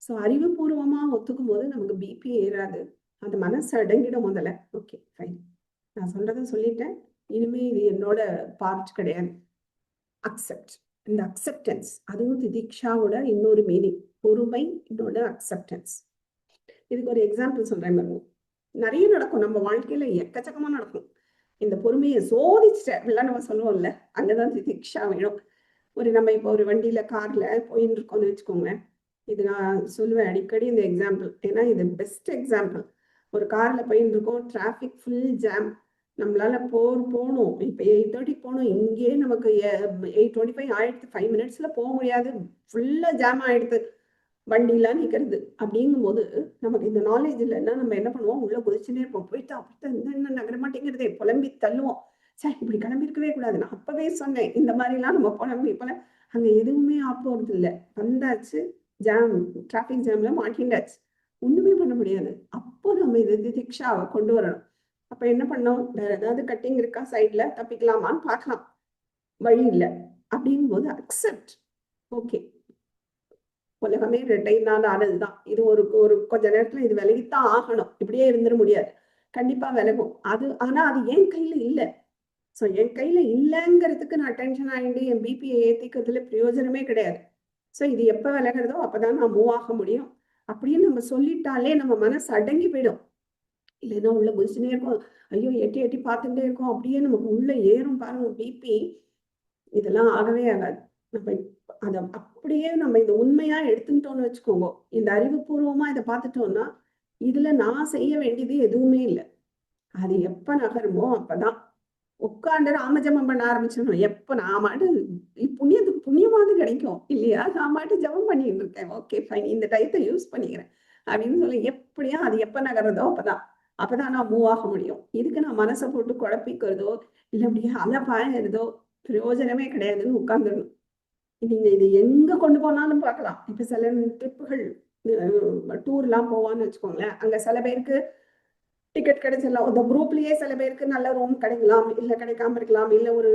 So அறிவுபூர்வமா ஒத்துக்கும் போது நமக்கு BP ஏறாது. அந்த மனசு அடங்கிடும் முதல்ல. ஓகே ஃபைன், நான் சொல்றதை சொல்லிட்டேன், இனிமே இது என்னோட பார்ட் கிடையாது. அக்செப்ட். இந்த அக்செப்டன்ஸ், அதுவும் திதிக்ஷாவோட இன்னொரு மீனிங். பொறுமை, இன்னொரு அக்செப்டன்ஸ். இதுக்கு ஒரு எக்ஸாம்பிள் சொல்றேன் பாருங்க. நிறைய நடக்கும் நம்ம வாழ்க்கையில, எக்கச்சக்கமா நடக்கும். இந்த பொறுமையை சோதிச்சிட்ட அப்படிலாம் நம்ம சொல்லுவோம்ல, அங்கதான் திதிக்ஷா வேணும். நம்ம இப்போ ஒரு வண்டியில கார்ல போயின்னு இருக்கோம்னு வச்சுக்கோங்க. இது நான் சொல்லுவேன் அடிக்கடி இந்த எக்ஸாம்பிள், ஏன்னா இது பெஸ்ட் எக்ஸாம்பிள். ஒரு கார்ல போயின்னு இருக்கோம், டிராஃபிக் ஃபுல் ஜாம். நம்மளால போகணும், இப்போ 8:30 போகணும், இங்கேயே நமக்கு 8:25 ஆயிடுத்து, 5 மினிட்ஸ்ல போக முடியாது, ஃபுல்லா ஜாம் ஆயிடுது, வண்டிலாம் நிற்கிறது. அப்படிங்கும்போது நமக்கு இந்த நாலேஜ் இல்லைன்னா நம்ம என்ன பண்ணுவோம், உள்ள குதிச்சுனே இருப்போம். போயிட்டா இந்த நகர மாட்டேங்கிறதே புலம்பி தள்ளுவோம். சார் இப்படி கிளம்பி இருக்கவே கூடாது, நான் அப்பவே சொன்னேன், இந்த மாதிரிலாம் நம்ம புலம்பி அங்க எதுவுமே ஆப்போறது இல்லை. வந்தாச்சு, ஜாம், டிராஃபிக் ஜாம்ல மாட்டிண்டாச்சு, ஒண்ணுமே பண்ண முடியாது. அப்போ நம்ம இது திதிக்ஷாவை கொண்டு வரணும். அப்ப என்ன பண்ணோம், வேற ஏதாவது கட்டிங் இருக்கா சைட்ல, தப்பிக்கலாமான்னு பார்க்கலாம், வழி இல்லை. அப்படிங்கும் போது அக்செப்ட். ஓகே, உலகமே 2 நாள் ஆனதுதான், இது ஒரு கொஞ்ச நேரத்துல இது விலகித்தான் ஆகணும், இப்படியே இருந்துட முடியாது, கண்டிப்பா விலகும் அது. ஆனா அது என் கையில இல்லை. ஸோ என் கையில இல்லைங்கிறதுக்கு நான் டென்ஷன் ஆகிட்டு என் பிபியை ஏற்றிக்கிறதுல பிரயோஜனமே கிடையாது. ஸோ இது எப்போ விலகிறதோ அப்போதான் நான் மூவ் ஆக முடியும் அப்படின்னு நம்ம சொல்லிட்டாலே நம்ம மனசு அடங்கி போயிடும். இல்லைன்னா உள்ள குதிச்சுனே இருக்கும், ஐயோ எட்டி எட்டி பார்த்துட்டே இருக்கும், அப்படியே நமக்கு உள்ள ஏறும் பாருங்க பிபி. இதெல்லாம் ஆகவே ஆகாது. நம்ம அதை அப்படியே நம்ம இதை உண்மையா எடுத்துக்கிட்டோம்னு வச்சுக்கோங்க, இந்த அறிவுபூர்வமா இதை பார்த்துட்டோம்னா இதுல நான் செய்ய வேண்டியது எதுவுமே இல்லை. அது எப்ப நகருமோ அப்பதான் உட்காந்து ராமஜபம் பண்ண ஆரம்பிச்சிடணும். எப்ப நான் மாட்டு புண்ணியத்துக்கு புண்ணியமாவது கிடைக்கும் இல்லையா, நான் மாட்டு ஜபம் பண்ணிட்டு இருக்கேன், ஓகே ஃபைன், இந்த டயத்தை யூஸ் பண்ணிக்கிறேன் அப்படின்னு சொல்லி எப்படியா அது எப்ப நகர்றதோ அப்பதான் நான் மூவ் ஆக முடியும். இதுக்கு நான் மனசை போட்டு குழப்பிக்கிறதோ இல்லை அப்படியே அலப்பாயறதோ பிரயோஜனமே கிடையாதுன்னு உட்கார்ந்துடணும். நீங்க இது எங்க கொண்டு போனாலும் பார்க்கலாம். இப்ப சில ட்ரிப்புகள், டூர்லாம் போவான்னு வச்சுக்கோங்களேன், அங்க சில பேருக்கு டிக்கெட் கிடைச்சிடலாம், இந்த குரூப்லயே சில பேருக்கு நல்ல ரூம் கிடைக்கலாம், இல்லை கிடைக்காம இருக்கலாம், இல்லை ஒரு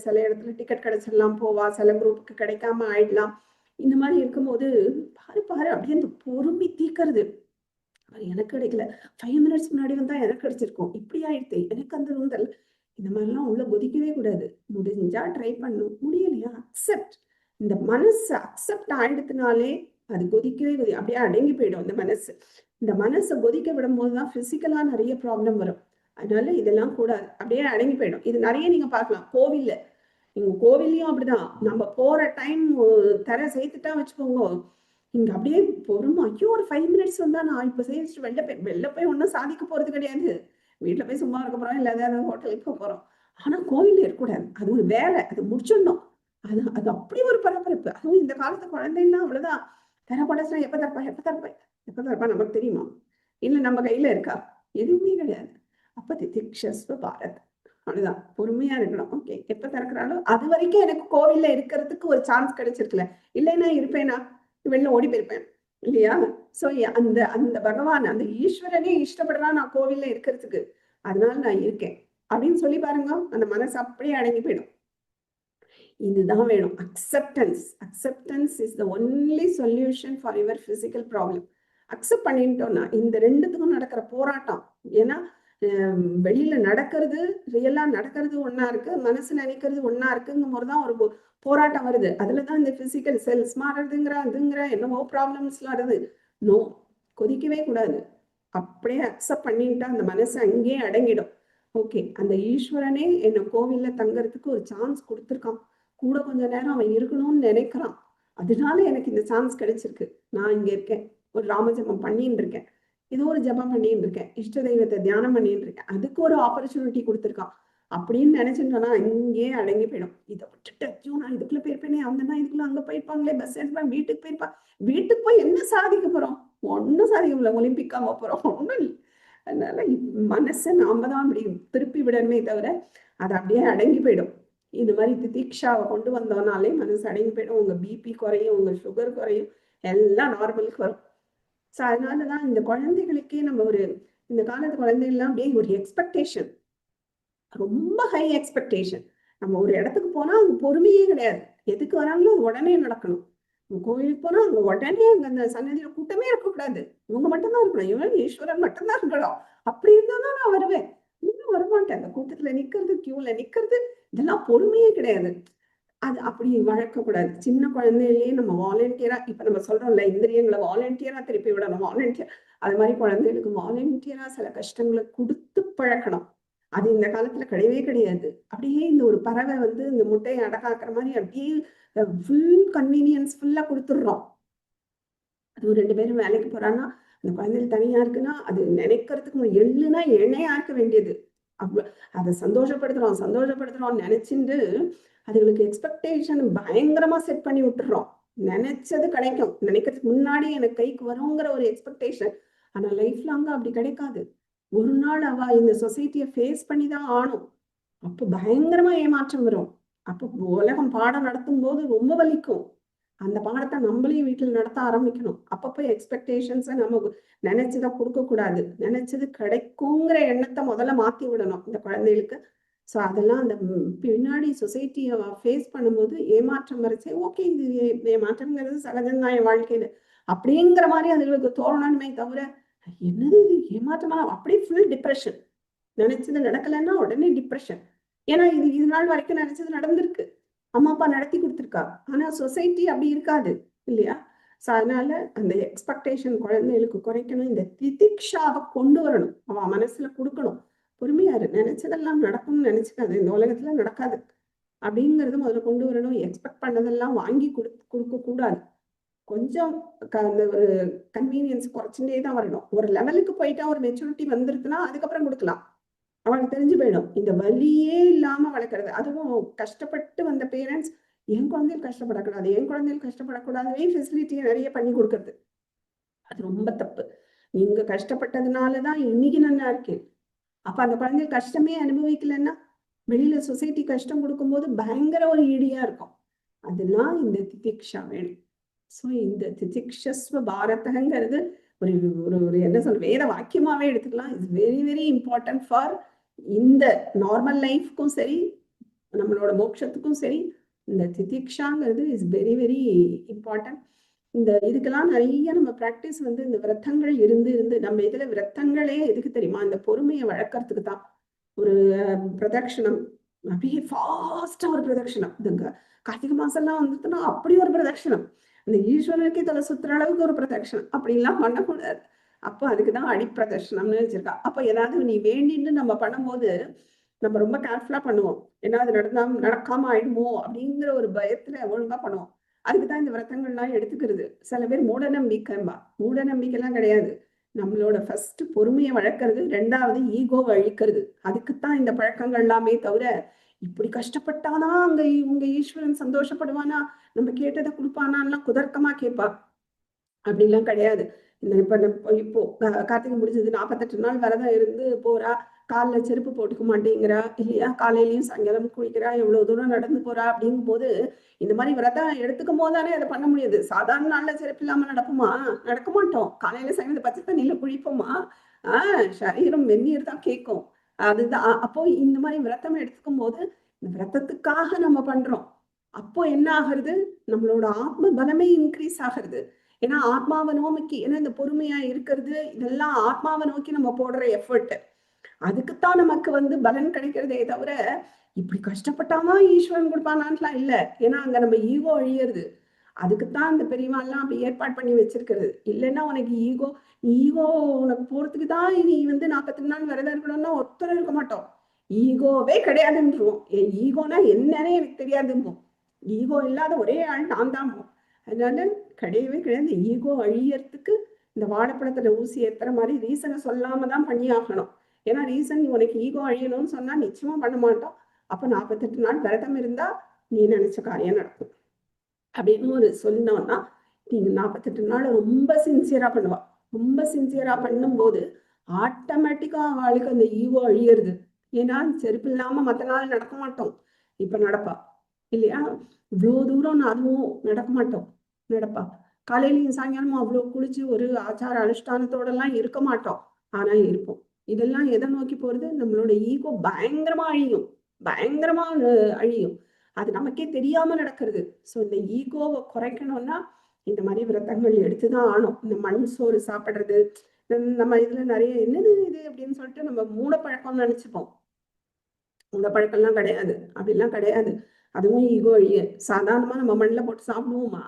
சில இடத்துல டிக்கெட் கிடைச்சிடலாம், போவா, சில குரூப்புக்கு கிடைக்காம ஆயிடலாம். இந்த மாதிரி இருக்கும்போது பாரு அப்படியே அந்த பொறுமை தீக்கிறது. எனக்கு கிடைக்கல, 5 மினிட்ஸ் முன்னாடி வந்தா எனக்கு கிடைச்சிருக்கும், இப்படி ஆயிடுத்து, எனக்கு அந்த ரூந்தல். இந்த மாதிரிலாம் உள்ள கொதிக்கவே கூடாது. முடிஞ்சா ட்ரை பண்ணும், முடியலையா அக்செப்ட். இந்த மனசு அக்செப்ட் ஆயிடுத்துனாலே அது கொதிக்கவே அப்படியே அடங்கி போயிடும் இந்த மனசு. இந்த மனசை கொதிக்க விடும் போதுதான் பிசிக்கலா நிறைய ப்ராப்ளம் வரும். அதனால இதெல்லாம் கூடாது, அப்படியே அடங்கி போயிடும். இது நிறைய நீங்க பார்க்கலாம் கோவில்ல. நீங்க கோவில்லையும் அப்படிதான், நம்ம போற டைம் தர சேர்த்துட்டா வச்சுக்கோங்க, இங்க அப்படியே பொறுமை, ஐயோ ஒரு 5 மினிட்ஸ் வந்தா நான் இப்ப சேர்த்துட்டு வெளில போய் ஒன்றும் சாதிக்க போறது கிடையாது, வீட்டுல போய் சும்மா இருக்க போறோம், இல்லை ஏதாவது ஹோட்டலுக்கு போக போறோம். ஆனா கோவில்ல இருக்கக்கூடாது, அது ஒரு வேலை, அது முடிச்சிடணும். அது அப்படி ஒரு பரபரப்பு. அதுவும் இந்த காலத்து குழந்தைலாம் அவ்வளவுதான், தரப்படச்சுனா எப்ப தரப்பா நமக்கு தெரியுமா, இல்ல நம்ம கையில இருக்கா, எதுவுமே கிடையாது. அப்ப திதிக்ஷஸ்வ பாரத், அவ்வளவுதான், பொறுமையா இருக்கணும். ஓகே, எப்ப திறக்கிறாலும் அது வரைக்கும் எனக்கு கோவில்ல இருக்கிறதுக்கு ஒரு சான்ஸ் கிடைச்சிருக்குல்ல, இல்லைன்னா இருப்பேனா, வெளில ஓடி போயிருப்பேன் இல்லையா. சோ அந்த அந்த பகவான், அந்த ஈஸ்வரனே இஷ்டப்படுறான் நான் கோவில்ல இருக்கிறதுக்கு, அதனால நான் இருக்கேன் அப்படின்னு சொல்லி பாருங்க, அந்த மனசு அப்படியே அடங்கி போயிடும். இதுதான் வேணும், acceptance. Acceptance is the only solution for your physical problem. Accept பண்ணிட்டோம்னா இந்த ரெண்டுத்துக்கும் நடக்கிற போராட்டம், ஏன்னா வெளியில நடக்கிறது, ரியலா நடக்கிறது ஒன்னா இருக்கு, மனசு நினைக்கிறது ஒன்னா இருக்குங்கும் போதுதான் ஒரு போராட்டம் வருது. அதுலதான் இந்த பிசிக்கல் செல்ஸ் மாறுறதுங்கிற என்னவோ ப்ராப்ளம்ஸ்லாம் வருது. நோ, கொதிக்கவே கூடாது, அப்படியே அக்செப்ட் பண்ணிட்டா அந்த மனசு அங்கேயே அடங்கிடும். ஓகே, அந்த ஈஸ்வரனே என்ன கோவில்ல தங்கறதுக்கு ஒரு சான்ஸ் கொடுத்துருக்கான், கூட கொஞ்ச நேரம் அவன் இருக்கணும்னு நினைக்கிறான், அதனால எனக்கு இந்த சான்ஸ் கிடைச்சிருக்கு, நான் இங்க இருக்கேன், ஒரு ராமஜபம் பண்ணிட்டு இருக்கேன், ஏதோ ஒரு ஜபம் பண்ணிட்டு இருக்கேன், இஷ்ட தெய்வத்தை தியானம் பண்ணிட்டு இருக்கேன், அதுக்கு ஒரு ஆப்பர்ச்சுனிட்டி கொடுத்துருக்கான் அப்படின்னு நினைச்சுட்டோம்னா இங்கேயே அடங்கி போயிடும். இதை விட்டுட்டு ஐயோ நான் இதுக்குள்ள போயிருப்பேனே, அவங்கன்னா இதுக்குள்ள அங்க போயிருப்பாங்களே, பஸ் எடுப்பேன், வீட்டுக்கு போயிருப்பான், வீட்டுக்கு போய் என்ன சாதிக்க போறோம், ஒன்னும் சாதிக்க முடியல, ஒலிம்பிக்காம போறோம், ஒன்றும் இல்லை. அதனால மனசை நாம தான் அப்படி திருப்பி விடணுமே தவிர அது அப்படியே அடங்கி போயிடும். இந்த மாதிரி திதிக்ஷாவை கொண்டு வந்தோம்னாலே மனசு அடங்கி போயிடும், உங்க பிபி குறையும், உங்க சுகர் குறையும், எல்லாம் நார்மலுக்கு வரும். ஸோ அதனாலதான் இந்த குழந்தைகளுக்கே நம்ம இந்த காலத்து குழந்தைகள்லாம் அப்படியே ஒரு எக்ஸ்பெக்டேஷன், ரொம்ப ஹை எக்ஸ்பெக்டேஷன். நம்ம ஒரு இடத்துக்கு போனா அது பொறுமையே கிடையாது, எதுக்கு வராங்களோ அது உடனே நடக்கணும். கோயிலுக்கு போனா அங்க உடனே அங்க அந்த சன்னதியில கூட்டமே இருக்கக்கூடாது, இவங்க மட்டும்தான் இருக்கணும், இவன் ஈஸ்வரன் மட்டும்தான் இருக்கணும். அப்படி இருந்தா தான் நான் வருவேன். இன்னும் வரமாட்டேன். அந்த கூட்டத்துல நிக்கிறது, கியூல நிக்கிறது, இதெல்லாம் பொறுமையே கிடையாது. அது அப்படி வளர்க்கக்கூடாது. சின்ன குழந்தையிலேயே நம்ம வாலண்டியரா இப்ப நம்ம சொல்றோம்ல, இந்திரியங்களை வாலண்டியரா திருப்பி விடணும், வாலண்டியர். அது மாதிரி குழந்தைகளுக்கு வாலண்டியரா சில கஷ்டங்களை கொடுத்து பழக்கணும். அது இந்த காலத்துல கிடையவே கிடையாது. அப்படியே இந்த ஒரு பறவை வந்து இந்த முட்டையை அடக்காக்குற மாதிரி அப்படியே ஃபுல் கன்வீனியன்ஸ் ஃபுல்லா கொடுத்துடுறோம். அது ஒரு 2 பேரும் வேலைக்கு போறான்னா, அந்த குழந்தைகள் தனியா இருக்குன்னா, அது நினைக்கிறதுக்கு எள்ளுனா எண்ணெயா இருக்க வேண்டியது. அவ்வளோ அதை சந்தோஷப்படுத்துறோம் சந்தோஷப்படுத்துறோம் நினைச்சுட்டு அதுகளுக்கு எக்ஸ்பெக்டேஷன் பயங்கரமா செட் பண்ணி விட்டுறோம். நினைச்சது கிடைக்கும், நினைக்கிறதுக்கு முன்னாடி எனக்கு கைக்கு வருங்கிற ஒரு எக்ஸ்பெக்டேஷன். ஆனா லைஃப் லாங்கா அப்படி கிடைக்காது. ஒரு நாள் அவ இந்த சொசைட்டியை ஃபேஸ் பண்ணி தான் ஆணும். அப்போ பயங்கரமா ஏமாற்றம் வரும். அப்போ உலகம் பாடம் நடத்தும் போது ரொம்ப வலிக்கும். அந்த பாடத்தை நம்மளையும் வீட்டில் நடத்த ஆரம்பிக்கணும். அப்பப்போ எக்ஸ்பெக்டேஷன்ஸை நம்ம நினைச்சுதான் கொடுக்க கூடாது. நினைச்சது கிடைக்குங்கிற எண்ணத்தை முதல்ல மாத்தி விடணும் இந்த குழந்தைகளுக்கு. ஸோ அதெல்லாம் அந்த பின்னாடி சொசைட்டியை ஃபேஸ் பண்ணும்போது ஏமாற்றம் வரைச்சே ஓகே, இது ஏமாற்றம்ங்கிறது சகஜம்தான் என் வாழ்க்கையில அப்படிங்கிற மாதிரி அதுகளுக்கு தோணணுமே தவிர, என்னது இது ஏமாற்றமா, அப்படியே ஃபுல் டிப்ரெஷன். நினைச்சது நடக்கலைன்னா உடனே டிப்ரெஷன். ஏன்னா இது நாள் வரைக்கும் நினைச்சது நடந்திருக்கு, அம்மா அப்பா நடத்தி கொடுத்துருக்கா. ஆனா சொசைட்டி அப்படி இருக்காது இல்லையா? ஸோ அதனால அந்த எக்ஸ்பெக்டேஷன் குழந்தைகளுக்கு குறைக்கணும். இந்த திதிக்ஷாவை கொண்டு வரணும், அவன் மனசுல கொடுக்கணும். பொறுமையாரு, நினைச்சதெல்லாம் நடக்கும்னு நினைச்சுக்காது, இந்த உலகத்துல நடக்காது அப்படிங்கறது முதல்ல கொண்டு வரணும். எக்ஸ்பெக்ட் பண்ணதெல்லாம் வாங்கி கொடுக்க கூடாது. கொஞ்சம் அந்த ஒரு கன்வீனியன்ஸ் குறைச்சுட்டே தான் வரணும். ஒரு லெவலுக்கு போயிட்டா ஒரு மெச்சூரிட்டி வந்துருக்குன்னா அதுக்கப்புறம் கொடுக்கலாம். அவனுக்கு தெரிஞ்சு போயிடும் இந்த வலியே இல்லாம வளர்க்கறது. அதுவும் கஷ்டப்பட்டு வந்த பேரண்ட்ஸ் என் குழந்தைகள் கஷ்டப்படக்கூடாது, என் குழந்தைகள் கஷ்டப்படக்கூடாதுவே ஃபெசிலிட்டியை நிறைய பண்ணி கொடுக்கறது. அது ரொம்ப தப்பு. நீங்க கஷ்டப்பட்டதுனாலதான் இன்னைக்கு நல்லா இருக்கு. அப்ப அந்த குழந்தைகள் கஷ்டமே அனுபவிக்கலன்னா வெளியில சொசைட்டி கஷ்டம் கொடுக்கும்போது பயங்கர ஒரு ஈடியா இருக்கும். அதெல்லாம் இந்த திதிக்ஷா வேணும். ஸோ இந்த திதிக்ஷஸ்வ பாரதங்கிறது ஒரு ஒரு ஒரு என்ன சொல்ற வேத வாக்கியமாவே எடுத்துக்கலாம். It's very very important for இந்த நார்மல் லைஃப்க்கும் சரி, நம்மளோட மோட்சத்துக்கும் சரி. இந்த திதிக்ஷாங்கிறது இஸ் வெரி வெரி இம்பார்ட்டன்ட். இந்த இதுக்கெல்லாம் நிறைய நம்ம ப்ராக்டிஸ் வந்து இந்த விரத்தங்கள் இருந்து இருந்து நம்ம இதுல விரத்தங்களே எதுக்கு தெரியுமா? இந்த பொறுமையை வளர்க்கறதுக்கு தான். ஒரு பிரதட்சணம் அப்படியே ஃபாஸ்டா ஒரு பிரதட்சணம். இந்த கார்த்திகை மாசம்லாம் வந்துட்டுன்னா அப்படி ஒரு பிரதட்சணம், அந்த ஈஸ்வரனுக்கே தலை சுத்துற அளவுக்கு ஒரு பிரதட்சணம் அப்படிலாம் பண்ணக்கூடாது. அப்போ அதுக்குதான் அடிப்பிரதர்ஷனம்னு வச்சிருக்கா. அப்ப ஏதாவது நீ வேண்டின்னு நம்ம பண்ணும்போது நம்ம ரொம்ப கேர்ஃபுல்லா பண்ணுவோம். ஏன்னா அது நடக்காம ஆயிடுமோ அப்படிங்கிற ஒரு பயத்துல ஒழுங்கா பண்ணுவோம். அதுக்குதான் இந்த விரதங்கள்லாம் எடுத்துக்கிறது. சில பேர் மூட நம்பிக்கைம்பா. மூட நம்பிக்கை எல்லாம் கிடையாது. நம்மளோட ஃபர்ஸ்ட் பொறுமையை வளர்க்கறது, ரெண்டாவது ஈகோவை அழிக்கிறது. அதுக்குத்தான் இந்த பழக்கங்கள் எல்லாமே தவிர, இப்படி கஷ்டப்பட்டானா அங்க உங்க ஈஸ்வரன் சந்தோஷப்படுவானா, நம்ம கேட்டதை கொடுப்பானான்லாம் குதர்க்கமா கேட்பா. அப்படிலாம் கிடையாது. இந்த இப்போ கார்த்திகை முடிஞ்சது, 48 நாள் விரதம் இருந்து போறா, காலில் செருப்பு போட்டுக்க மாட்டேங்கிறா இல்லையா, காலையிலயும் சாயங்காலம் குளிக்கிறா, எவ்வளவு தூரம் நடந்து போறா. அப்படிங்கும் போது இந்த மாதிரி விரதம் எடுத்துக்கும் போதுதானே அதை பண்ண முடியாது. சாதாரண நாள்ல செருப்பு இல்லாம நடப்போமா? நடக்க மாட்டோம். காலையில சாயங்காலம் பச்சை தண்ணியில குளிப்போமா? சரீரம் வெந்நீர் தான் கேட்கும். அதுதான். அப்போ இந்த மாதிரி விரதம் எடுத்துக்கும் போது இந்த விரதத்துக்காக நம்ம பண்றோம். அப்போ என்ன ஆகுறது? நம்மளோட ஆத்ம பலமே இன்க்ரீஸ் ஆகுறது. ஏன்னா ஆத்மாவை நோக்கி, ஏன்னா இந்த பொறுமையா இருக்கிறது இதெல்லாம் ஆத்மாவை நோக்கி நம்ம போடுற எஃபர்ட். அதுக்குத்தான் நமக்கு வந்து பலன் கிடைக்கிறதே தவிர, இப்படி கஷ்டப்பட்டாதான் ஈஸ்வரன் கொடுப்பானான்லாம் இல்ல. ஏன்னா அங்க நம்ம ஈகோ அழியிறது. அதுக்குத்தான் அந்த பெரியவாள்லாம் அப்படி ஏற்பாடு பண்ணி வச்சிருக்கிறது. இல்லைன்னா உனக்கு ஈகோ உனக்கு போறதுக்கு தான் நீ வந்து 48 நாள் விரதம் இருக்கணும்னா ஒருத்தரும் இருக்க மாட்டோம். ஈகோவே கிடையாதுன்றோம். ஈகோனா என்னன்னே எனக்கு தெரியாதும்போம். ஈகோ இல்லாத ஒரே ஆள் நான் தான். அதனால கிடையவே கிடையாது. ஈகோ அழியறதுக்கு இந்த வாழைப்பழத்துல ஊசி ஏத்துற மாதிரி ரீசனை சொல்லாம தான் பண்ணி ஆகணும். ஏன்னா ரீசன் உனக்கு ஈகோ அழியணும்னு சொன்னா நிச்சயமா பண்ண மாட்டோம். அப்ப 48 நாள் விரதம் இருந்தா நீ நினைச்ச காரியம் நடக்கும் அப்படின்னு ஒரு சொன்னோம்னா, நீங்க 48 நாள் ரொம்ப சின்சியரா பண்ணுவா. ரொம்ப சின்சியரா பண்ணும்போது ஆட்டோமேட்டிக்கா அவளுக்கு அந்த ஈகோ அழியிறது. ஏன்னா செருப்பு இல்லாம மத்த நாள் நடக்க மாட்டோம், இப்ப நடப்பா இல்லையா? இவ்வளவு தூரம் அதுவும் நடக்க மாட்டோம், நடப்பா. காலையிலயும் சாயங்காலமும் அவ்வளவு குளிச்சு ஒரு ஆச்சார அனுஷ்டானத்தோட எல்லாம் இருக்க மாட்டோம், ஆனா இருப்போம். இதெல்லாம் எதை நோக்கி போறது? நம்மளோட ஈகோ பயங்கரமா அழியும், பயங்கரமா அழியும். அது நமக்கே தெரியாம நடக்கிறது. ஸோ இந்த ஈகோவை குறைக்கணும்னா இந்த மாதிரி விரதங்கள் எடுத்துதான் ஆகணும். இந்த மண் சோறு சாப்பிடுறது, நம்ம இதுல நிறைய என்னது இது அப்படின்னு சொல்லிட்டு நம்ம மூடப்பழக்கம்னு நினைச்சுப்போம். மூடப்பழக்கம்லாம் கிடையாது, அப்படிலாம் கிடையாது. அதுவும் ஈகோ வழிய சாதாரணமா நம்ம மண்ணில் போட்டு சாப்பிடுவோமா?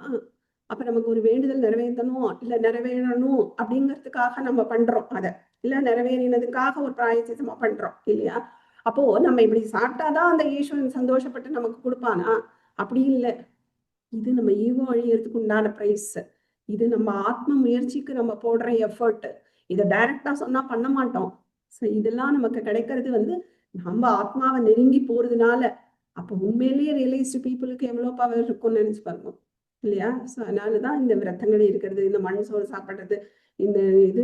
அப்ப நமக்கு ஒரு வேண்டுதல் நிறைவேற்றணும் இல்ல நிறைவேறணும் அப்படிங்கிறதுக்காக நம்ம பண்றோம் அதை, இல்ல நிறைவேறினதுக்காக ஒரு பிராயச்சித்தமா பண்றோம் இல்லையா? அப்போ நம்ம இப்படி சாப்பிட்டாதான் அந்த ஈஸ்வரன் சந்தோஷப்பட்டு நமக்கு கொடுப்பானா? அப்படி இல்லை. இது நம்ம ஈகோ அழியறதுக்கு உண்டான பிரைஸ். இது நம்ம ஆத்ம முயற்சிக்கு நம்ம போடுற எஃபர்ட். இதை டைரக்டா சொன்னா பண்ண மாட்டோம். ஸோ இதெல்லாம் நமக்கு கிடைக்கிறது வந்து நம்ம ஆத்மாவை நெருங்கி போறதுனால. அப்போ உண்மையிலேயே ரியலைஸ்டு பீப்புளுக்கு எவ்வளோ பவர் இருக்கும்னு நினைச்சு பாருங்க இல்லையா? ஸோ அதனாலதான் இந்த விரதங்கள் இருக்கிறது, இந்த மண் சோறு சாப்பிட்றது, இந்த இது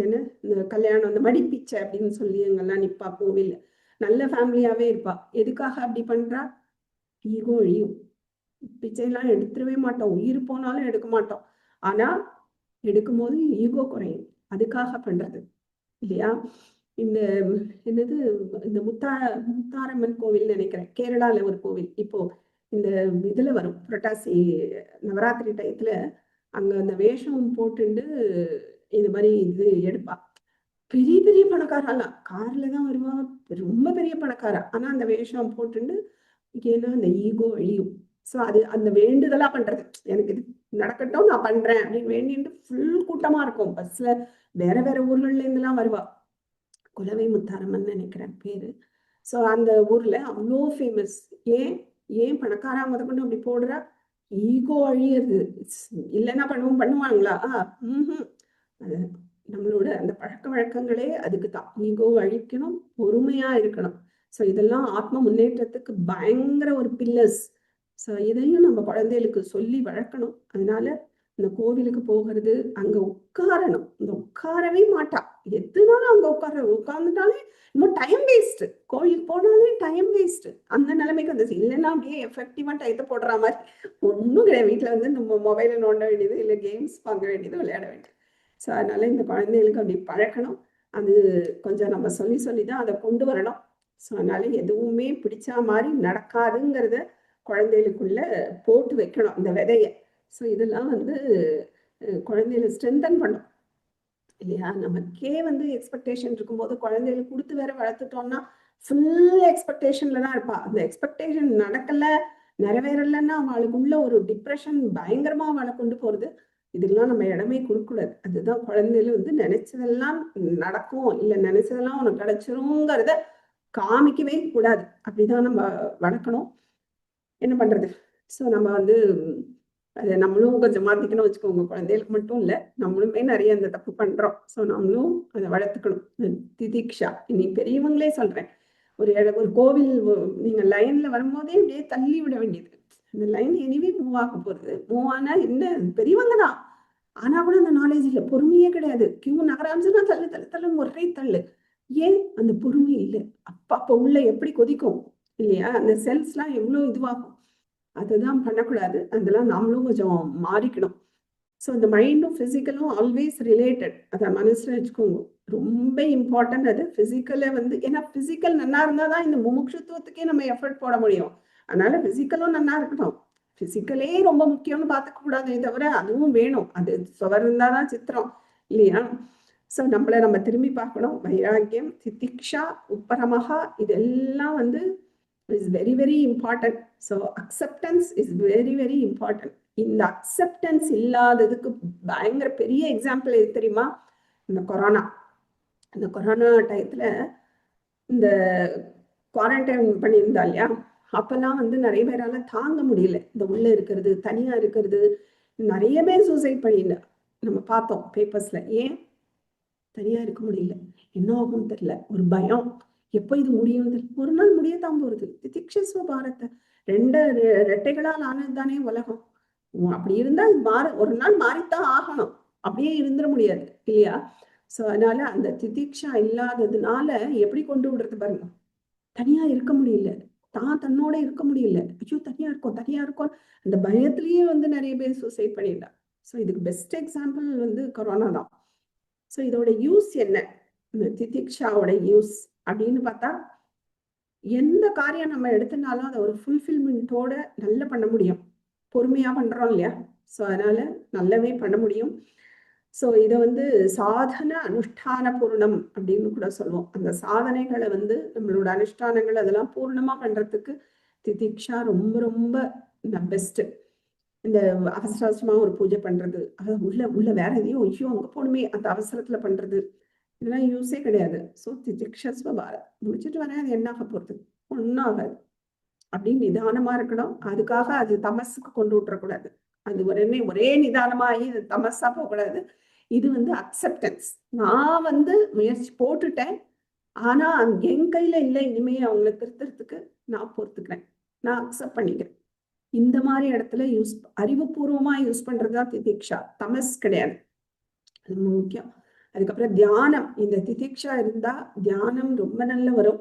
என்ன இந்த கல்யாணம், இந்த மடிப்பிச்சை அப்படின்னு சொல்லி எங்கெல்லாம் நிப்பா கோவில். நல்ல ஃபேமிலியாவே இருப்பா. எதுக்காக அப்படி பண்றா? ஈகோ அழியும். பிச்சையெல்லாம் எடுத்துடவே மாட்டோம், உயிர் போனாலும் எடுக்க மாட்டோம். ஆனா எடுக்கும்போது ஈகோ குறையும், அதுக்காக பண்றது இல்லையா? இந்த என்னது இந்த முத்தாரம்மன் கோவில் நினைக்கிறேன், கேரளால ஒரு கோவில். இப்போ இந்த இதுல வரும் புரட்டாசி நவராத்திரி டயத்துல அங்க அந்த வேஷம் போட்டுண்டு இது மாதிரி இது எடுப்பா. பெரிய பெரிய பணக்காரெல்லாம் கார்ல தான் வருவா, ரொம்ப பெரிய பணக்காரா. ஆனா அந்த வேஷம் போட்டுண்டு, ஏன்னா அந்த ஈகோ அழியும். ஸோ அது அந்த வேண்டுதலா பண்றது, எனக்கு இது நடக்கட்டும் நான் பண்றேன் அப்படின்னு வேண்டிட்டு ஃபுல் கூட்டமா இருக்கும். பஸ்ல வேற வேற ஊர்கள்ல இருந்துலாம் வருவா. குலவை முத்தாரம்மன் நினைக்கிறேன் பேரு. ஸோ அந்த ஊர்ல அவ்வளோ ஃபேமஸ். ஏன் ஏன் பணக்காரா முத கொண்டு அப்படி போடுறா? ஈகோ அழியிறது. இல்லைன்னா பண்ணுவாங்களா? அது நம்மளோட அந்த பழக்க வழக்கங்களே அதுக்கு தான். ஈகோ அழிக்கணும், பொறுமையா இருக்கணும். ஸோ இதெல்லாம் ஆத்ம முன்னேற்றத்துக்கு பயங்கர ஒரு பில்லர்ஸ். ஸோ இதையும் நம்ம குழந்தைகளுக்கு சொல்லி வளர்க்கணும். அதனால இந்த கோவிலுக்கு போகிறது, அங்க உட்காரணும். இந்த உட்காரவே மாட்டா, எதுனாலும் அங்க உட்கார்ந்துட்டாலே இன்னும் டைம் வேஸ்ட். கோயிலுக்கு போனாலே டைம் வேஸ்ட். அந்த நிலைமைக்கு வந்து இல்லைன்னா அப்படியே எஃபெக்டிவா டயத்தை போடுற மாதிரி ஒன்றும் கிடையாது. வீட்டில் வந்து நம்ம மொபைலை நோண்ட வேண்டியது, இல்லை கேம்ஸ் பார்க்க வேண்டியது, விளையாட வேண்டியது. ஸோ அதனால இந்த குழந்தைகளுக்கு அப்படி பழக்கணும். அது கொஞ்சம் நம்ம சொல்லி சொல்லி தான் அதை கொண்டு வரணும். ஸோ அதனால எதுவுமே பிடிச்சா மாதிரி நடக்காதுங்கிறத குழந்தைகளுக்குள்ள போட்டு வைக்கணும், இந்த விதைய. ஸோ இதெல்லாம் வந்து குழந்தைகளை ஸ்ட்ரென்தன் பண்ணும் இல்லையா? நமக்கே வந்து எக்ஸ்பெக்டேஷன் இருக்கும்போது குழந்தைகளுக்கு கொடுத்து வேற வளர்த்துட்டோம்னா ஃபுல் எக்ஸ்பெக்டேஷன்ல தான் இருப்பா. அந்த எக்ஸ்பெக்டேஷன் நடக்கல, நிறைவேறலைன்னா அவளுக்குள்ள ஒரு டிப்ரெஷன் பயங்கரமா அவளை கொண்டு போறது. இதெல்லாம் நம்ம இடமே கொடுக்கூடாது. அதுதான் குழந்தைகள் வந்து நினைச்சதெல்லாம் நடக்கும், இல்லை நினைச்சதெல்லாம் உனக்கு கிடைச்சிருங்கிறத காமிக்கவே கூடாது. அப்படிதான் நம்ம வளர்க்கணும். என்ன பண்றது? ஸோ நம்ம வந்து அதை நம்மளும் கொஞ்சம் மாத்திக்கணும் வச்சுக்கோங்க. குழந்தைகளுக்கு மட்டும் இல்லை, நம்மளுமே நிறைய அந்த தப்பு பண்றோம். ஸோ நம்மளும் அதை வளர்த்துக்கணும். திதிக்ஷா, இன்னைக்கு பெரியவங்களே சொல்றேன், ஒரு கோவில் நீங்க லைன்ல வரும்போதே அப்படியே தள்ளி விட வேண்டியது. இந்த லைன் எனிவே மூவ் ஆக போறது. மூவ் ஆனா என்ன, பெரியவங்க தான், ஆனா கூட அந்த நாலேஜ் இல்லை, பொறுமையே கிடையாது. கியூ நகராஞ்சுன்னா தள்ளு தள்ளு தள்ளுன்னு ஒரே தள்ளு. ஏன் அந்த பொறுமை இல்லை? அப்ப உள்ள எப்படி கொதிக்கும் இல்லையா? அந்த செல்ஸ்லாம் எவ்வளவு இதுவாகும். அதுதான் பண்ணக்கூடாது. அதெல்லாம் நாமளும் கொஞ்சம் மாறிக்கணும். ஸோ இந்த மைண்டும் பிசிக்கலும் ஆல்வேஸ் ரிலேட்டட். அதை மனசுல வச்சுக்கோங்க, ரொம்ப இம்பார்ட்டன்ட் அது. பிசிக்கலை வந்து, ஏன்னா பிசிக்கல் நல்லா இருந்தால் தான் இந்த முமுட்சுத்துவத்துக்கே நம்ம எஃபர்ட் போட முடியும். அதனால பிசிக்கலும் நல்லா இருக்கணும். பிசிக்கலே ரொம்ப முக்கியம்னு பார்த்துக்க கூடாதே தவிர அதுவும் வேணும். அது சுவர் இருந்தாதான் சித்திரம் இல்லையா? ஸோ நம்மளை நம்ம திரும்பி பார்க்கணும். வைராக்கியம், திதிக்ஷா, உப்பரமகா, இதெல்லாம் வந்து is very very important. So acceptance is very very important. இந்த அக்செப்டன்ஸ் இல்லாததுக்கு பயங்கர பெரிய எக்ஸாம்பிள் எது தெரியுமா? இந்த கொரோனா டயத்துல இந்த குவாரண்டைன் பண்ணியிருந்தா இல்லையா? அப்பெல்லாம் வந்து நிறைய பேரால தாங்க முடியல, இந்த உள்ள இருக்கிறது, தனியா இருக்கிறது. நிறைய பேர் சூசைட் பண்ணியிருந்தா நம்ம பார்த்தோம் பேப்பர்ஸ்ல. ஏன் தனியா இருக்க முடியல? என்ன ஆகும்னு தெரியல, ஒரு பயம். எப்போ இது முடியும்? ஒரு நாள் முடியத்தான் போறது. திதிக்ஷஸ்வ பாரத, ரெட்டைகளால் ஆனது தானே உலகம். அப்படி இருந்தா ஒரு நாள் மாறித்தான் ஆகணும், அப்படியே இருந்துட முடியாது இல்லையா? ஸோ அதனால அந்த திதிக்ஷா இல்லாததுனால எப்படி கொண்டு விடுறது பாருங்க. தனியா இருக்க முடியல, தன்னோட இருக்க முடியல. ஐயோ தனியா இருக்கோம், அந்த பயத்திலேயே வந்து நிறைய பேர் சூசைட் பண்ணிட்டா. ஸோ இதுக்கு பெஸ்ட் எக்ஸாம்பிள் வந்து கொரோனா தான். ஸோ இதோட யூஸ் என்ன, இந்த திதிக்ஷாவோட யூஸ் அப்படின்னு பார்த்தா, எந்த காரியம் நம்ம எடுத்துனாலும் அதை ஒரு ஃபுல்ஃபில்மெண்ட்டோட நல்லா பண்ண முடியும். பொறுமையா பண்றோம் இல்லையா? ஸோ அதனால நல்லாவே பண்ண முடியும். ஸோ இதை வந்து சாதன அனுஷ்டான பூர்ணம் அப்படின்னு கூட சொல்லுவோம். அந்த சாதனைகளை வந்து நம்மளோட அனுஷ்டானங்கள் அதெல்லாம் பூர்ணமா பண்றதுக்கு திதிக்ஷா ரொம்ப ரொம்ப பெஸ்ட். இந்த அவசர அவசரமா ஒரு பூஜை பண்றது, அது உள்ள உள்ள வேற எதையும் ஐயோ அங்க போகணுமே அந்த அவசரத்துல பண்றது, இதெல்லாம் யூஸே கிடையாது. ஸோ திதிக்ஷஸ்வ பாரத் முடிச்சுட்டு வரேன், அது என்ன ஆக போறது? ஒன்றும் ஆகாது. அப்படின்னு நிதானமா இருக்கணும். அதுக்காக அது தமசுக்கு கொண்டு விட்டுறக்கூடாது. அது ஒரே நிதானமாகி இது தமஸா போகக்கூடாது. இது வந்து அக்செப்டன்ஸ். நான் வந்து முயற்சி போட்டுட்டேன், ஆனா என் கையில இல்லை இனிமே அவங்களை திருத்துறதுக்கு. நான் பொறுத்துக்கிறேன், நான் அக்செப்ட் பண்ணிக்கிறேன். இந்த மாதிரி இடத்துல அறிவுபூர்வமா யூஸ் பண்றதுதான் திதிக்ஷா, தமஸ் கிடையாது. அது முக்கியம். அதுக்கப்புறம் தியானம். இந்த திதிக்ஷா இருந்தா தியானம் ரொம்ப நல்ல வரும்.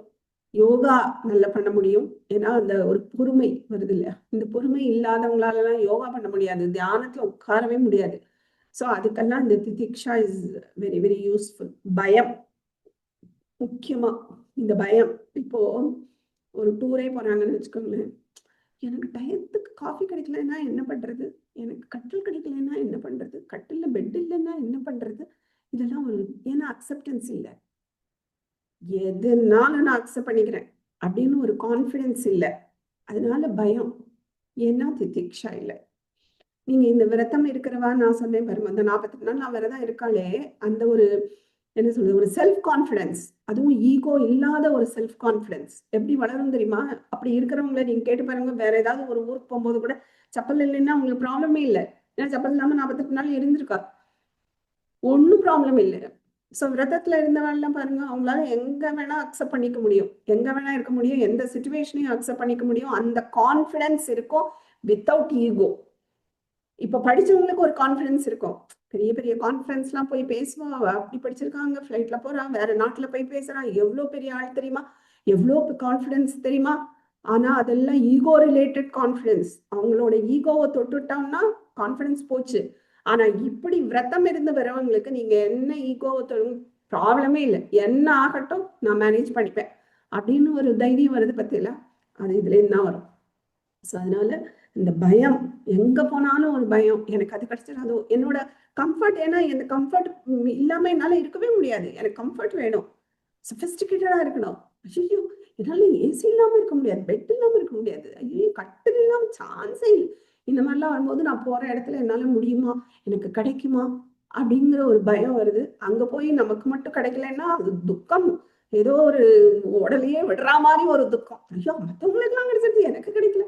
யோகா நல்லா பண்ண முடியும். ஏன்னா அந்த ஒரு பொறுமை வருது இல்லையா? இந்த பொறுமை இல்லாதவங்களாலலாம் யோகா பண்ண முடியாது, தியானத்துல உட்காரவே முடியாது. ஸோ அதுக்கெல்லாம் இந்த திதிக்ஷா இஸ் வெரி வெரி யூஸ்ஃபுல். பயம் முக்கியமா. இந்த பயம், இப்போ ஒரு டூரே போறாங்கன்னு வச்சுக்கோங்களேன், எனக்கு டயத்துக்கு காஃபி கிடைக்கலன்னா என்ன பண்றது, எனக்கு கட்டில் கிடைக்கலன்னா என்ன பண்றது, கட்டில்ல பெட் இல்லைன்னா என்ன பண்றது, இதெல்லாம் ஒரு ஏன்னா அக்செப்டன்ஸ் இல்லை. எதுனாலும் நான் அக்செப்ட் பண்ணிக்கிறேன் அப்படின்னு ஒரு கான்ஃபிடென்ஸ் இல்லை. அதனால பயம். ஏன்னா திதிக்ஷா இல்லை. நீங்க இந்த விரதம் இருக்கிறவா, நான் சொன்னேன் பாருங்க, அந்த 48 நாள் நான் விரதம் இருக்காளே, அந்த ஒரு என்ன சொல்றது, ஒரு செல்ஃப் கான்ஃபிடன்ஸ், அதுவும் ஈகோ இல்லாத ஒரு செல்ஃப் கான்ஃபிடன்ஸ் எப்படி வளரும் தெரியுமா? அப்படி இருக்கிறவங்கள நீங்க கேட்டு பாருங்க. வேற ஏதாவது ஒரு ஊருக்கு போகும்போது கூட செப்பல் இல்லைன்னா அவங்களுக்கு ப்ராப்ளமே இல்லை. ஏன்னா செப்பல் இல்லாம 48 நாள் இருந்திருக்கா, ஒன்றும் ப்ராப்ளம் இல்லை. ஸோ விரதத்துல இருந்தவெல்லாம் பாருங்க, அவங்களால எங்க வேணா அக்செப்ட் பண்ணிக்க முடியும், எங்க வேணா இருக்க முடியும், எந்த சுச்சுவேஷனையும் அக்செப்ட் பண்ணிக்க முடியும். அந்த கான்ஃபிடன்ஸ் இருக்கும் வித்தவுட் ஈகோ. இப்ப படிச்சவங்களுக்கு ஒரு கான்ஃபிடன்ஸ் இருக்கும். பெரிய பெரிய கான்ஃபரன்ஸ் எல்லாம் போய் பேசுவா, அப்படி படிச்சிருக்காங்க, ஃபிளைட்ல போறா, வேற நாட்டுல போய் பேசுறா, எவ்வளவு பெரிய ஆள் தெரியுமா, எவ்வளவு கான்ஃபிடன்ஸ் தெரியுமா. ஆனா அதெல்லாம் ஈகோ ரிலேட்டட் கான்ஃபிடன்ஸ். அவங்களோட ஈகோவை தொட்டுட்டோம்னா கான்ஃபிடன்ஸ் போச்சு. ஆனா இப்படி விரதம் இருந்து வரவங்களுக்கு நீங்க என்ன ஈகோவை ப்ராப்ளமே இல்லை, என்ன ஆகட்டும் நான் மேனேஜ் பண்ணிப்பேன் அப்படின்னு ஒரு தைரியம் வருது பத்தியில. அது இதுல என்ன வரும். ஸோ அதனால இந்த பயம், எங்க போனாலும் ஒரு பயம், எனக்கு அது கிடைச்சிடாதோ, என்னோட கம்ஃபர்ட். ஏன்னா இந்த கம்ஃபர்ட் இல்லாம என்னால இருக்கவே முடியாது. எனக்கு கம்ஃபர்ட் வேணும், சொபிஸ்டிகேட்டடா இருக்கணும். ஐயோ என்னால ஏசி இல்லாம இருக்க முடியாது, பெட் இல்லாம இருக்க முடியாது, ஐயோ கட்டில் இல்லாம சான்ஸே இல்லை. இந்த மாதிரிலாம் வரும்போது நான் போற இடத்துல என்னால முடியுமா, எனக்கு கிடைக்குமா அப்படிங்கிற ஒரு பயம் வருது. அங்க போய் நமக்கு மட்டும் கிடைக்கலன்னா அது துக்கம், ஏதோ ஒரு உடலையே விடுற மாதிரி ஒரு துக்கம். ஐயோ மற்றவங்களுக்கு எல்லாம் கிடைச்சிருது, எனக்கு கிடைக்கல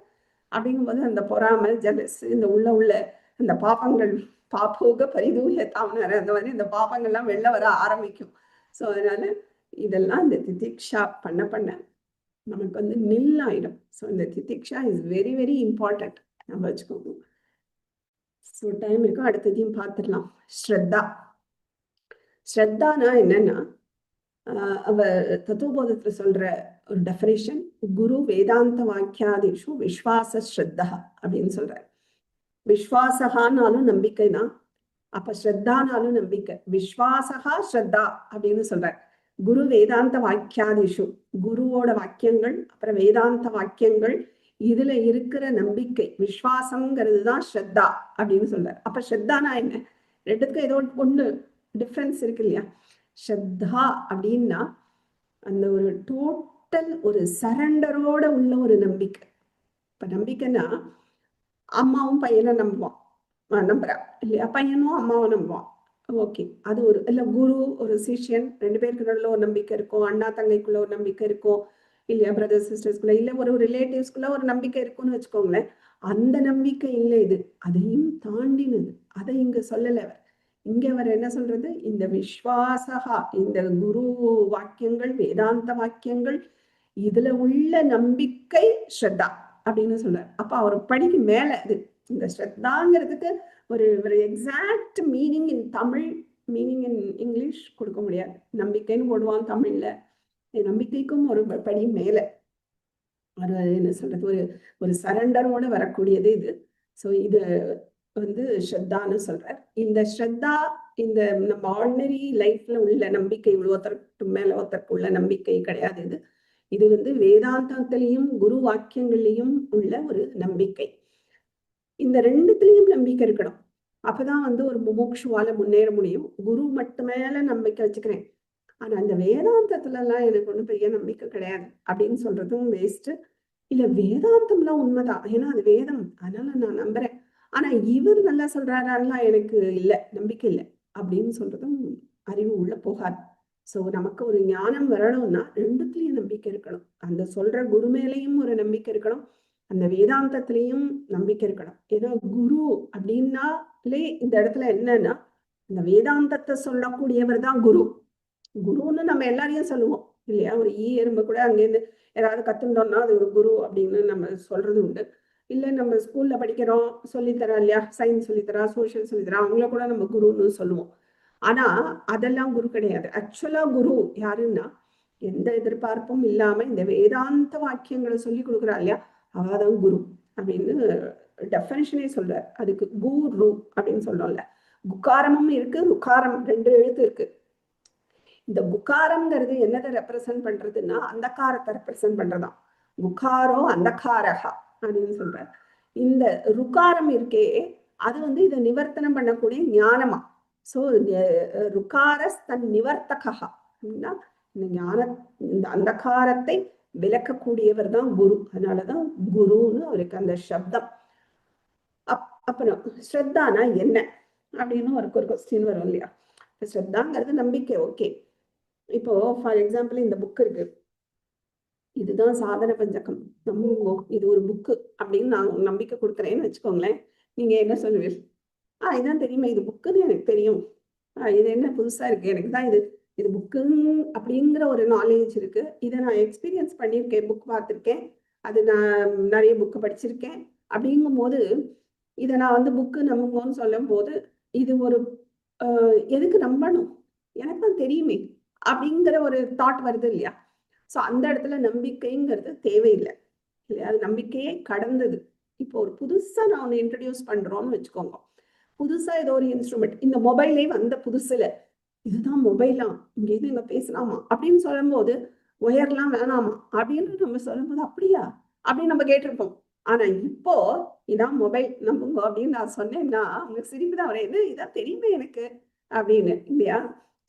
அப்படிங்கும்போது அந்த பொறாமல், ஜெலஸ், இந்த உள்ள அந்த பாப்பங்கள், பாப்போக பரிதூய தாமனார், அந்த மாதிரி இந்த பாப்பங்கள்லாம் வெளில வர ஆரம்பிக்கும். ஸோ அதனால இதெல்லாம் இந்த திதிக்ஷா பண்ண பண்ண நமக்கு வந்து நில் ஆயிடும். ஸோ இந்த திதிக்ஷா இஸ் வெரி வெரி இம்பார்ட்டன்ட், நம்ம வச்சுக்கோங்க. ஸோ டைம் இருக்கும், அடுத்ததையும் பார்த்துடலாம். ஸ்ரத்தா. ஸ்ரத்தானா என்னன்னா, அவ தத்துவபோதத்துல சொல்ற ஒரு டெஃபினேஷன், குரு வேதாந்த வாக்கியாதிஷு விஸ்வாச ஸ்ரத்தா அப்படின்னு சொல்ற. விஸ்வாசகானாலும் நம்பிக்கைனா, அப்ப ஸ்ரத்தானாலும் நம்பிக்கை. விஸ்வாசகா ஸ்ரத்தா அப்படின்னு சொல்ற. குரு வேதாந்த வாக்கியாதிஷு, குருவோட வாக்கியங்கள் அப்புறம் வேதாந்த வாக்கியங்கள், இதுல இருக்கிற நம்பிக்கை, விஸ்வாசம்ங்கிறது தான் ஸ்ரத்தா அப்படின்னு சொல்ற. அப்ப ஸ்ரத்தானா என்ன? ரெண்டுத்துக்கும் ஏதோ ஒண்ணு டிஃப்ரென்ஸ் இருக்கு இல்லையா? ஸ்ரத்தா அப்படின்னா அந்த ஒரு டோட்டல் ஒரு சரண்டரோட உள்ள ஒரு நம்பிக்கை. இப்ப நம்பிக்கைன்னா அம்மாவும் பையனை நம்புவான், நம்புறா இல்லையா? பையனும் அம்மாவை நம்புவான். ஓகே, அது ஒரு இல்ல. குரு ஒரு சிஷ்யன், ரெண்டு பேருக்கு நடுவில் ஒரு நம்பிக்கை இருக்கும், அண்ணா தங்கைக்குள்ள ஒரு நம்பிக்கை இருக்கும் இல்லையா, பிரதர்ஸ் சிஸ்டர்ஸ்குள்ள, இல்ல ஒரு ரிலேட்டிவ்ஸ்குள்ள ஒரு நம்பிக்கை இருக்கும்னு வச்சுக்கோங்களேன். அந்த நம்பிக்கை இல்லை இது, அதையும் தாண்டினது. அதை இங்க சொல்லல அவர். இங்க அவர் என்ன சொல்றது, இந்த விஸ்வாசகா, இந்த குரு வாக்கியங்கள் வேதாந்த வாக்கியங்கள், இதுல உள்ள நம்பிக்கை ஸ்ரத்தா அப்படின்னு சொல்றாரு. அப்ப அவர் படிக்கு மேல இது. இந்த ஸ்ரத்தாங்கிறதுக்கு ஒரு ஒரு exact meaning in Tamil, meaning in English கொடுக்க முடியாது. நம்பிக்கைன்னு போடுவான் தமிழ்ல, நம்பிக்கைக்கும் ஒரு படி மேல ஒரு என்ன சொல்றது, ஒரு ஒரு சரண்டரோட வரக்கூடியது இது. ஸோ இது வந்து ஸ்ரத்தான்னு சொல்றார். இந்த ஸ்ரத்தா, இந்த நம்ம ஆர்டினரி லைஃப்ல உள்ள நம்பிக்கை, ஒருத்தருக்கு மேல ஒருத்தருக்கு உள்ள நம்பிக்கை கிடையாது இது. இது வேதாந்தத்திலையும் குரு வாக்கியங்கள்லையும் உள்ள ஒரு நம்பிக்கை. இந்த ரெண்டுத்திலையும் நம்பிக்கை இருக்கணும். அப்பதான் ஒரு முமுட்சுவால முன்னேற முடியும். குரு மட்டும் மேல நம்பிக்கை வச்சுக்கிறேன், ஆனா அந்த வேதாந்தத்துல எல்லாம் எனக்கு ஒண்ணும் பெரிய நம்பிக்கை கிடையாது அப்படின்னு சொல்றதும் வேஸ்ட். இல்ல வேதாந்தம்லாம் உண்மைதான், ஏன்னா அது வேதம், அதனால நான் நம்புறேன். ஆனா இவர் நல்லா சொல்றாரெல்லாம் எனக்கு இல்ல, நம்பிக்கை இல்லை அப்படின்னு சொல்றதும் அறிவு உள்ள போகாது. சோ நமக்கு ஒரு ஞானம் வரணும்னா ரெண்டுத்துலயும் நம்பிக்கை இருக்கணும். அந்த சொல்ற குரு மேலையும் ஒரு நம்பிக்கை இருக்கணும், அந்த வேதாந்தத்திலையும் நம்பிக்கை இருக்கணும். ஏன்னா குரு அப்படின்னாலே இந்த இடத்துல என்னன்னா, இந்த வேதாந்தத்தை சொல்லக்கூடியவர் தான் குரு. குருன்னு நம்ம எல்லாரையும் சொல்லுவோம் இல்லையா? ஒரு எறும்பு கூட அங்கேருந்து யாராவது கத்துட்டோம்னா அது ஒரு குரு அப்படின்னு நம்ம சொல்றது உண்டு. இல்ல நம்ம ஸ்கூல்ல படிக்கிறோம், சொல்லித்தரா இல்லையா, சயின்ஸ் சொல்லித்தரா, சோசியல் சொல்லித்தரா, அவங்கள கூட நம்ம குருன்னு சொல்லுவோம். ஆனா அதெல்லாம் குரு கிடையாது. ஆக்சுவலா குரு யாருன்னா, எந்த எதிர்பார்ப்பும் இல்லாம இந்த வேதாந்த வாக்கியங்களை சொல்லி கொடுக்குறா இல்லையா, அவதான் குரு அப்படின்னு டெஃபினிஷனே சொல்றார். அதுக்கு குரு அப்படின்னு சொல்றோம்ல, குக்காரமும் இருக்கு, ருக்காரம், 2 எழுத்து இருக்கு. இந்த குக்காரம்ங்கிறது என்னதை ரெப்ரசன்ட் பண்றதுன்னா அந்தகாரத்தை ரெப்ரசன்ட் பண்றதாம். குக்காரோ அந்தகாரகா அப்படின்னு சொல்ற. இந்த ருக்காரம் இருக்கே அது இதை நிவர்த்தனம் பண்ணக்கூடிய ஞானமா. சோ ருக்காரஸ் தன் நிவர்த்தகா அப்படின்னா இந்த ஞான, இந்த அந்தகாரத்தை விளக்கக்கூடியவர் தான் குரு. அதனாலதான் குருன்னு அவருக்கு அந்த சப்தம். அப்புறம் ஸ்ரத்தானா என்ன அப்படின்னு ஒரு கொஸ்டின் வரும் இல்லையா? ஸ்ரத்தாங்கிறது நம்பிக்கை, ஓகே. இப்போ ஃபார் எக்ஸாம்பிள் இந்த புக் இருக்கு, இதுதான் சாதன பஞ்சகம், நம்ம இது ஒரு புக்கு அப்படின்னு நான் நம்பிக்கை கொடுக்குறேன்னு வச்சுக்கோங்களேன். நீங்க என்ன சொல்லுவீங்க? இதான் தெரியுமே, இது புக்குன்னு எனக்கு தெரியும், இது என்ன புதுசா இருக்கு, எனக்கு தான் இது இது புக்குன்னு அப்படிங்கிற ஒரு நாலேஜ் இருக்கு. இதை நான் எக்ஸ்பீரியன்ஸ் பண்ணியிருக்கேன், புக் பார்த்துருக்கேன், அது நான் நிறைய புக்கு படிச்சிருக்கேன். அப்படிங்கும் போது இதை நான் புக்கு நம்புங்கன்னு சொல்லும் போது இது ஒரு எதுக்கு நம்பணும், எனக்கு தான் தெரியுமே அப்படிங்கிற ஒரு தாட் வருது இல்லையா? ஸோ அந்த இடத்துல நம்பிக்கைங்கிறது தேவையில்லை இல்லையா? அது நம்பிக்கையே கடந்தது. இப்போ ஒரு புதுசா நான் ஒன்று இன்ட்ரடியூஸ் பண்றோம்னு வச்சுக்கோங்க, புதுசா ஏதோ ஒரு இன்ஸ்ட்ருமெண்ட், இந்த மொபைலே வந்த புதுசுல இதுதான் மொபைலாம், இங்க இது இங்க பேசலாமா அப்படின்னு சொல்லும் போது ஒயர்லாம் வேணாமா அப்படின்னு நம்ம சொல்லும்போது அப்படியா அப்படின்னு நம்ம கேட்டிருப்போம். ஆனா இப்போ இதான் மொபைல் நம்புங்க அப்படின்னு நான் சொன்னேன்னா அவங்க சிரிப்பு தான் வரையுது, இதான் தெரியுமே எனக்கு அப்படின்னு இல்லையா?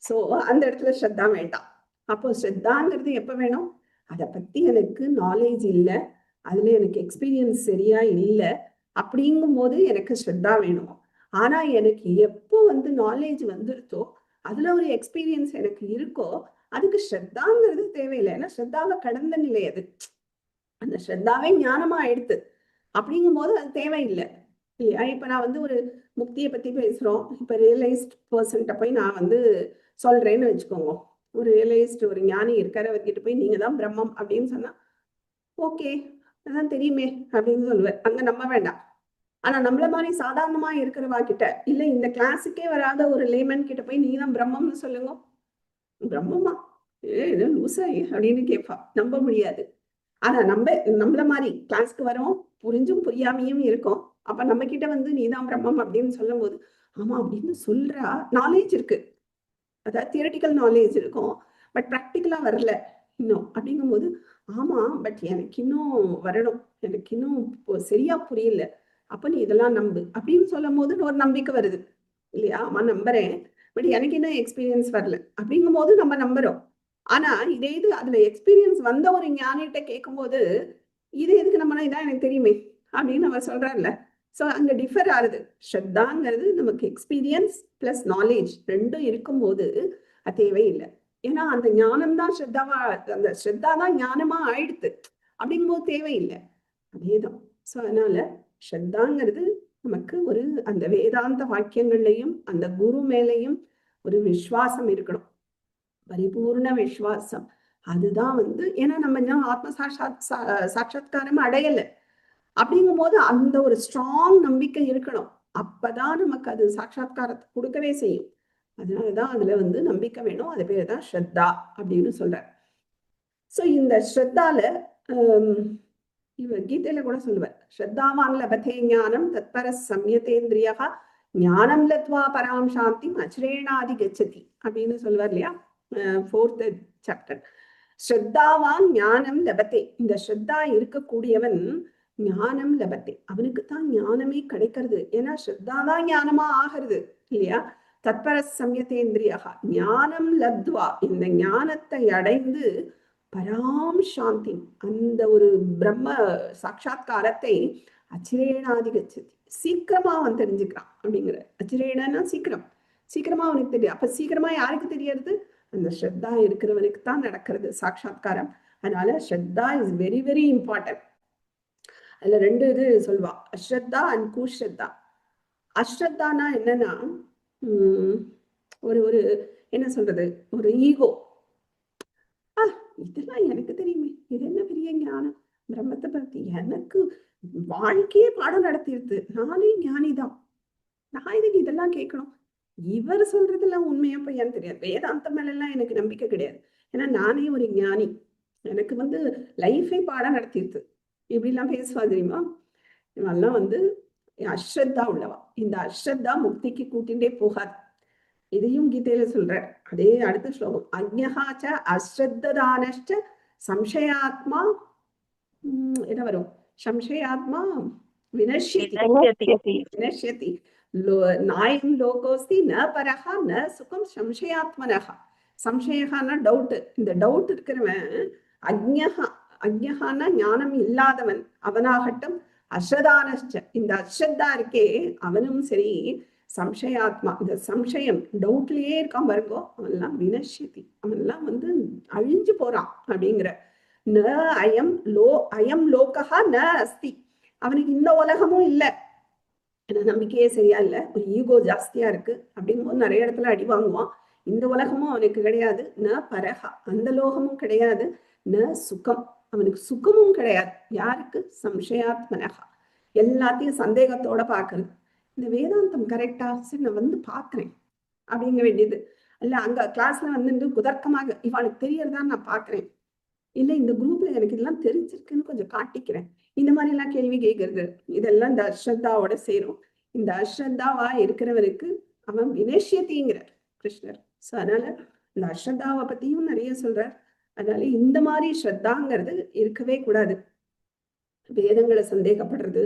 சோ அந்த இடத்துல ஸ்ரத்தா வேண்டாம். அப்போ ஸ்ரத்தாங்கிறது எப்ப வேணும்? அதை பத்தி எனக்கு நாலேஜ் இல்லை, அதுல எனக்கு எக்ஸ்பீரியன்ஸ் சரியா இல்லை, அப்படிங்கும் போது எனக்கு ஸ்ரத்தா வேணும். ஆனா எனக்கு எப்போ நாலேஜ் வந்துருத்தோ, அதுல ஒரு எக்ஸ்பீரியன்ஸ் எனக்கு இருக்கோ, அதுக்கு ஸ்ரத்தாங்கிறது தேவையில்லை. ஏன்னா ஸ்ரத்தாவை கடந்த நிலை அது, அந்த ஸ்ரத்தாவே ஞானமா ஆயிடுத்து. அப்படிங்கும் போது அது தேவையில்லை இல்லையா? இப்ப நான் ஒரு முக்தியை பத்தி பேசுறோம், இப்ப ரியலைஸ்ட் பர்சன்ட்ட போய் நான் சொல்றேன்னு வச்சுக்கோங்க, ஒரு ரியலைஸ்ட் ஒரு ஞானி இருக்காரு, அவர்கிட்ட போய் நீங்க தான் பிரம்மம் அப்படின்னு சொன்னா ஓகே அதான் தெரியுமே அப்படின்னு சொல்லுவேன், அங்க நம்ப வேண்டாம். ஆனா நம்மள மாதிரி சாதாரணமா இருக்கிறவா கிட்ட, இல்ல இந்த கிளாஸுக்கே வராத ஒரு லேமன் கிட்ட போய் நீ தான் பிரம்மம்னு சொல்லுங்க, பிரம்மமா ஏ லூசா அப்படின்னு கேட்பா, நம்ப முடியாது. ஆனா நம்மள மாதிரி கிளாஸ்க்கு வரோம், புரிஞ்சும் புரியாமையும் இருக்கும். அப்ப நம்ம கிட்ட நீதான் பிரம்மம் அப்படின்னு சொல்லும் போது ஆமா அப்படின்னு சொல்றா, நாலேஜ் இருக்கு, அதாவது தியரட்டிக்கல் நாலேஜ் இருக்கும், பட் ப்ராக்டிக்கலா வரல இன்னும். அப்படிங்கும்போது ஆமா பட் எனக்கு இன்னும் வரணும், எனக்கு இன்னும் சரியா புரியல, அப்ப நீ இதெல்லாம் நம்பு அப்படின்னு சொல்லும் போது ஒரு நம்பிக்கை வருது இல்லையா? ஆமா நம்புறேன், பட் எனக்கு இன்னும் எக்ஸ்பீரியன்ஸ் வரல அப்படிங்கும் போது நம்ம நம்புறோம். ஆனா இதே இது அதுல எக்ஸ்பீரியன்ஸ் வந்த ஒரு ஞானிகிட்ட கேட்கும்போது இது எதுக்கு நம்ம, இதான் எனக்கு தெரியுமே அப்படின்னு அவர் சொல்றாருல்ல. ஸோ அங்க டிஃபர் ஆகுது. ஸ்ரத்தாங்கிறது நமக்கு எக்ஸ்பீரியன்ஸ் பிளஸ் நாலேஜ் ரெண்டும் இருக்கும்போது அது தேவையில்லை. ஏன்னா அந்த ஞானம் தான் ஸ்ரத்தாவா, அந்த ஸ்ரத்தா தான் ஞானமா ஆயிடுத்து, அப்படிங்கும்போது தேவையில்லை. அதேதான். ஸோ அதனால ஸ்ரத்தாங்கிறது நமக்கு ஒரு அந்த வேதாந்த வாக்கியங்கள்லையும் அந்த குரு மேலையும் ஒரு விசுவாசம் இருக்கணும், பரிபூர்ண விசுவாசம். அதுதான் ஏன்னா நம்ம இன்னும் ஆத்ம சாட்சாத்காரம் அடையல, அப்படிங்கும் போது அந்த ஒரு ஸ்ட்ராங் நம்பிக்கை இருக்கணும். அப்பதான் நமக்கு அது சாட்சாத்காரத்தை கொடுக்கவே செய்யும். அதனாலதான் அதுல நம்பிக்கை வேணும். அது பேர் தான் ஸ்ரத்தா அப்படின்னு சொல்ற. சோ இந்த ஸ்ரத்தால இவர் கீதையில கூட சொல்லுவார், ஸ்ரத்தாவான் லபதே ஞானம் தத்பர சம்யதேந்திரியா ஞானம் லத்வா பராம் சாந்தி அச்ரேணாதி கச்சதி அப்படின்னு சொல்லுவார் இல்லையா? 4th chapter. ஸ்ரத்தாவான் ஞானம் லபத்தே. இந்த ஸ்ரத்தா இருக்கக்கூடியவன் ஞானம் லபத்தே, அவனுக்கு தான் ஞானமே கிடைக்கிறது. ஏன்னா ஸ்ரத்தாதான் ஞானமா ஆகிறது இல்லையா? தத்பர சம்யதேந்திரியா ஞானம் லப்துவா, இந்த ஞானத்தை அடைந்து பராம் சாந்தி, அந்த ஒரு பிரம்ம சாட்சா்காரத்தை அச்சிரேனாதிகச்சதி, சீக்கிரமா அவன் தெரிஞ்சுக்கிறான் அப்படிங்கிற. அச்சிரேனா சீக்கிரம், சீக்கிரமா அவனுக்கு தெரியும். அப்ப சீக்கிரமா யாருக்கு தெரியறது? அந்த ஸ்ரத்தா இருக்கிறவனுக்கு தான் நடக்கிறது சாட்சா்காரம். அதனால shraddha is very very important. அதுல 2 இது சொல்வா, அஸ்ரத்தா அண்ட் குஸ்ரத்தா. அஸ்ரத்தானா என்னன்னா ஒரு ஒரு என்ன சொல்றது, ஒரு ஈகோ. இதெல்லாம் எனக்கு தெரியுமே, இது என்ன பெரிய ஞானம், பிரம்மத்தை பத்தி எனக்கு வாழ்க்கையே பாடம் நடத்திடுது, நானே ஞானிதான், நான் இதுக்கு இதெல்லாம் கேட்கணும். இவர் சொல்றதெல்லாம் உண்மையா பையன்னு தெரியாது. வேதாந்தம் மேல எல்லாம் எனக்கு நம்பிக்கை கிடையாது. ஏன்னா நானே ஒரு ஞானி, எனக்கு லைஃபே பாடம் நடத்திடுது. இப்படி எல்லாம் பேசுவா தெரியுமா? இவெல்லாம் அஸ்ரத்தா உள்ளவா. இந்த அஸ்ரத்தா முக்திக்கு கூட்டிகிட்டே போகாது. இதையும் கீதையில சொல்ற. அதே அடுத்த ஸ்லோகம், அக்ஞஹாச்ச அஸ்ரத்ததானஷ்ட சம்சயாத்மா என்ன வரும்? சம்சயாத்மா வினஷ்யதி வினஷ்யதி நாயம் லோகோஸ்தி ந பரஹா ந சுகம் சம்சயாத்மனஹா. சம்சயகான டவுட். இந்த டவுட் இருக்கிறவன் அக்ஞஹா, அக்ஞஹான ஞானம் இல்லாதவன் அவனாகட்டும், அஸ்ரதானஷ்ட இந்த அஸ்ரத்தா இருக்கே அவனும் சரி, சம்சயாத்மா இந்த சம்சயம் டவுட்லயே இருக்கான் பாருங்கோ, அவன்லாம் வினஷ்யதி, அவன்லாம் அழிஞ்சு போறான் அப்படிங்கிற. ந அயம் அயம் லோகஹா ந அஸ்தி, அவனுக்கு இந்த உலகமும் இல்லை. நம்பிக்கையே சரியா இல்லை, ஒரு ஈகோ ஜாஸ்தியா இருக்கு அப்படிங்கும்போது நிறைய இடத்துல அடி வாங்குவான். இந்த உலகமும் அவனுக்கு கிடையாது. ந பரஹா, அந்த லோகமும் கிடையாது. ந சுகம், அவனுக்கு சுகமும் கிடையாது. யாருக்கு? சம்சயாத்மனஹா, எல்லாத்தையும் சந்தேகத்தோட பாக்குறது. இந்த வேதாந்தம் கரெக்டா? சரி நான் பாக்குறேன் அப்படிங்க வேண்டியது. இல்ல அங்க கிளாஸ்ல குதர்க்கமாக இவனுக்கு தெரியறதா நான் பாக்குறேன், இல்ல இந்த குரூப்ல எனக்கு இதெல்லாம் தெரிஞ்சிருக்குன்னு கொஞ்சம் காட்டிக்கிறேன், இந்த மாதிரி எல்லாம் கேள்வி கேட்கறது. இதெல்லாம் இந்த அஸ்ரத்தாவோட சேரும். இந்த அஸ்ரத்தாவா இருக்கிறவருக்கு அவன் வினஷ்யத்திங்கிறார் கிருஷ்ணர். சோ அதனால இந்த அஸ்ரத்தாவை பத்தியும் நிறைய சொல்றார். அதனால இந்த மாதிரி ஸ்ரத்தாங்கிறது இருக்கவே கூடாது. வேதங்களை சந்தேகப்படுறது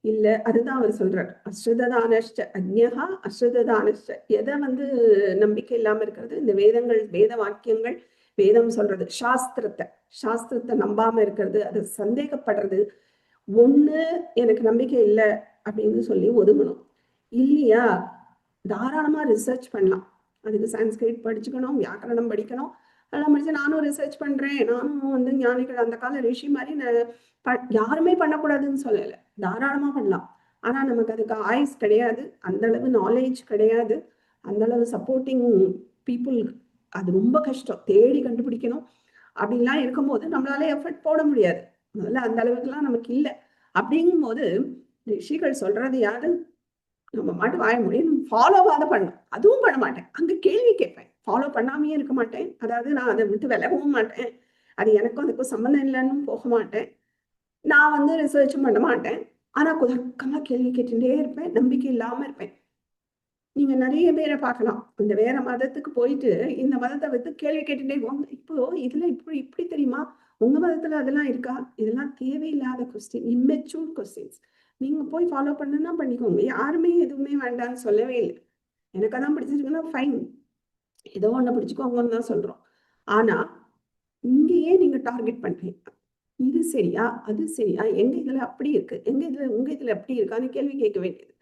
இல்ல, அதுதான் அவர் சொல்றார். அஸ்ரதானஷ்ட அக்ஞஹா அஸ்ரதானஷ்ட, எதை நம்பிக்கை இல்லாம இருக்கிறது? இந்த வேதங்கள், வேத வாக்கியங்கள், வேதம் சொல்றது, சாஸ்திரத்தை நம்பாம இருக்கிறது, அது சந்தேகப்படுறது. ஒண்ணு எனக்கு நம்பிக்கை இல்லை அப்படின்னு சொல்லி ஒதுங்கணும். இல்லையா தாராளமா ரிசர்ச் பண்ணலாம். அதுக்கு சான்ஸ்கிரிட் படிச்சுக்கணும், வியாக்கரணம் படிக்கணும். அதெல்லாம் படிச்சு நானும் ரிசர்ச் பண்றேன், நானும் ஞானிகள் அந்த கால ரிஷி மாதிரி யாருமே பண்ணக்கூடாதுன்னு சொல்லலை, தாராளமா பண்ணலாம். ஆனா நமக்கு அதுக்கு ஆயுஸ் கிடையாது, அந்த அளவு நாலேஜ் கிடையாது, அந்த அளவு சப்போர்ட்டிங் பீப்புள், அது ரொம்ப கஷ்டம், தேடி கண்டுபிடிக்கணும். அப்படின்லாம் இருக்கும்போது நம்மளால எஃபர்ட் போட முடியாது. முதல்ல அந்த அளவுக்குலாம் நமக்கு இல்லை. அப்படிங்கும் போது ரிஷிகள் சொல்றது யாரு? நம்ம மாட்டு வாய முடியும் ஃபாலோவாத பண்ணும், அதுவும் பண்ண மாட்டேன். அங்க கேள்வி கேட்பேன், ஃபாலோ பண்ணாமையே இருக்க மாட்டேன். அதாவது நான் அதை விட்டு விலகவும் மாட்டேன், அது எனக்கும் அதுக்கும் சம்மந்தம் இல்லைன்னு போக மாட்டேன். நான் ரிசர்ச்சும் பண்ண மாட்டேன். ஆனா குதர்க்கமா கேள்வி கேட்டுட்டே இருப்பேன், நம்பிக்கை இல்லாம இருப்பேன். நீங்க நிறைய பேரை பார்க்கலாம், இந்த வேற மதத்துக்கு போயிட்டு இந்த மதத்தை கேள்வி கேட்டுட்டே இப்போ இதுல இப்படி தெரியுமா, உங்க மதத்துல அதெல்லாம் இருக்கா? இதெல்லாம் தேவையில்லாத கொஸ்டின், இம்மெச்சூர் கொஸ்டின்ஸ். நீங்க போய் ஃபாலோ பண்ணுன்னா பண்ணிக்கோங்க, யாருமே எதுவுமே வேண்டாம்னு சொல்லவே இல்லை. எனக்கு அதான் பிடிச்சிருக்குன்னா ஃபைன், ஏதோ ஒண்ணு பிடிச்சுக்கோங்கன்னு தான் சொல்றோம். ஆனா இங்கேயே நீங்க டார்கெட் பண்றீங்க, இது சரியா அது சரியா, எங்க இதுல அப்படி இருக்கு, உங்க இதுல எப்படி இருக்கான்னு கேள்வி கேட்க வேண்டியது.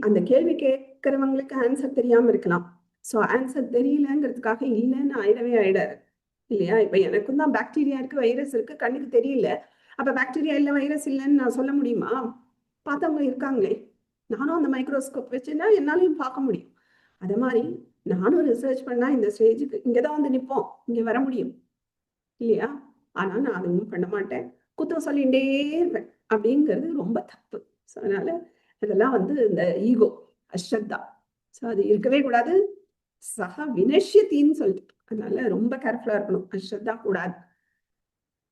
அந்த கேள்வி கேட்கறவங்களுக்கு ஆன்சர் தெரியாம இருக்கலாம். ஸோ ஆன்சர் தெரியலங்கிறதுக்காக இல்லைன்னு ஆயிடாது இல்லையா? இப்ப எனக்கும் தான் பாக்டீரியா இருக்கு, வைரஸ் இருக்கு, கண்ணுக்கு தெரியல. அப்ப பாக்டீரியா இல்லை வைரஸ் இல்லைன்னு நான் சொல்ல முடியுமா? பார்த்தவங்க இருக்காங்களே, நானும் அந்த மைக்ரோஸ்கோப் வச்சுன்னா என்னாலையும் பார்க்க முடியும். அதே மாதிரி நானும் ரிசர்ச் பண்ணா இந்த ஸ்டேஜுக்கு இங்கதான் நிற்போம், இங்க வர முடியும் இல்லையா? ஆனா நான் அதுவும் பண்ண மாட்டேன், குத்தம் சொல்லிகிட்டே இருப்பேன். அப்படிங்கிறது ரொம்ப தப்பு. ஸோ அதனால இதெல்லாம் இந்த ஈகோ, அஸ்ரத்தா, ஸோ அது இருக்கவே கூடாது. சக வினஷ்யத்தின்னு சொல்லிட்டு, அதனால ரொம்ப கேர்ஃபுல்லா இருக்கணும், அஸ்ரத்தா கூடாது.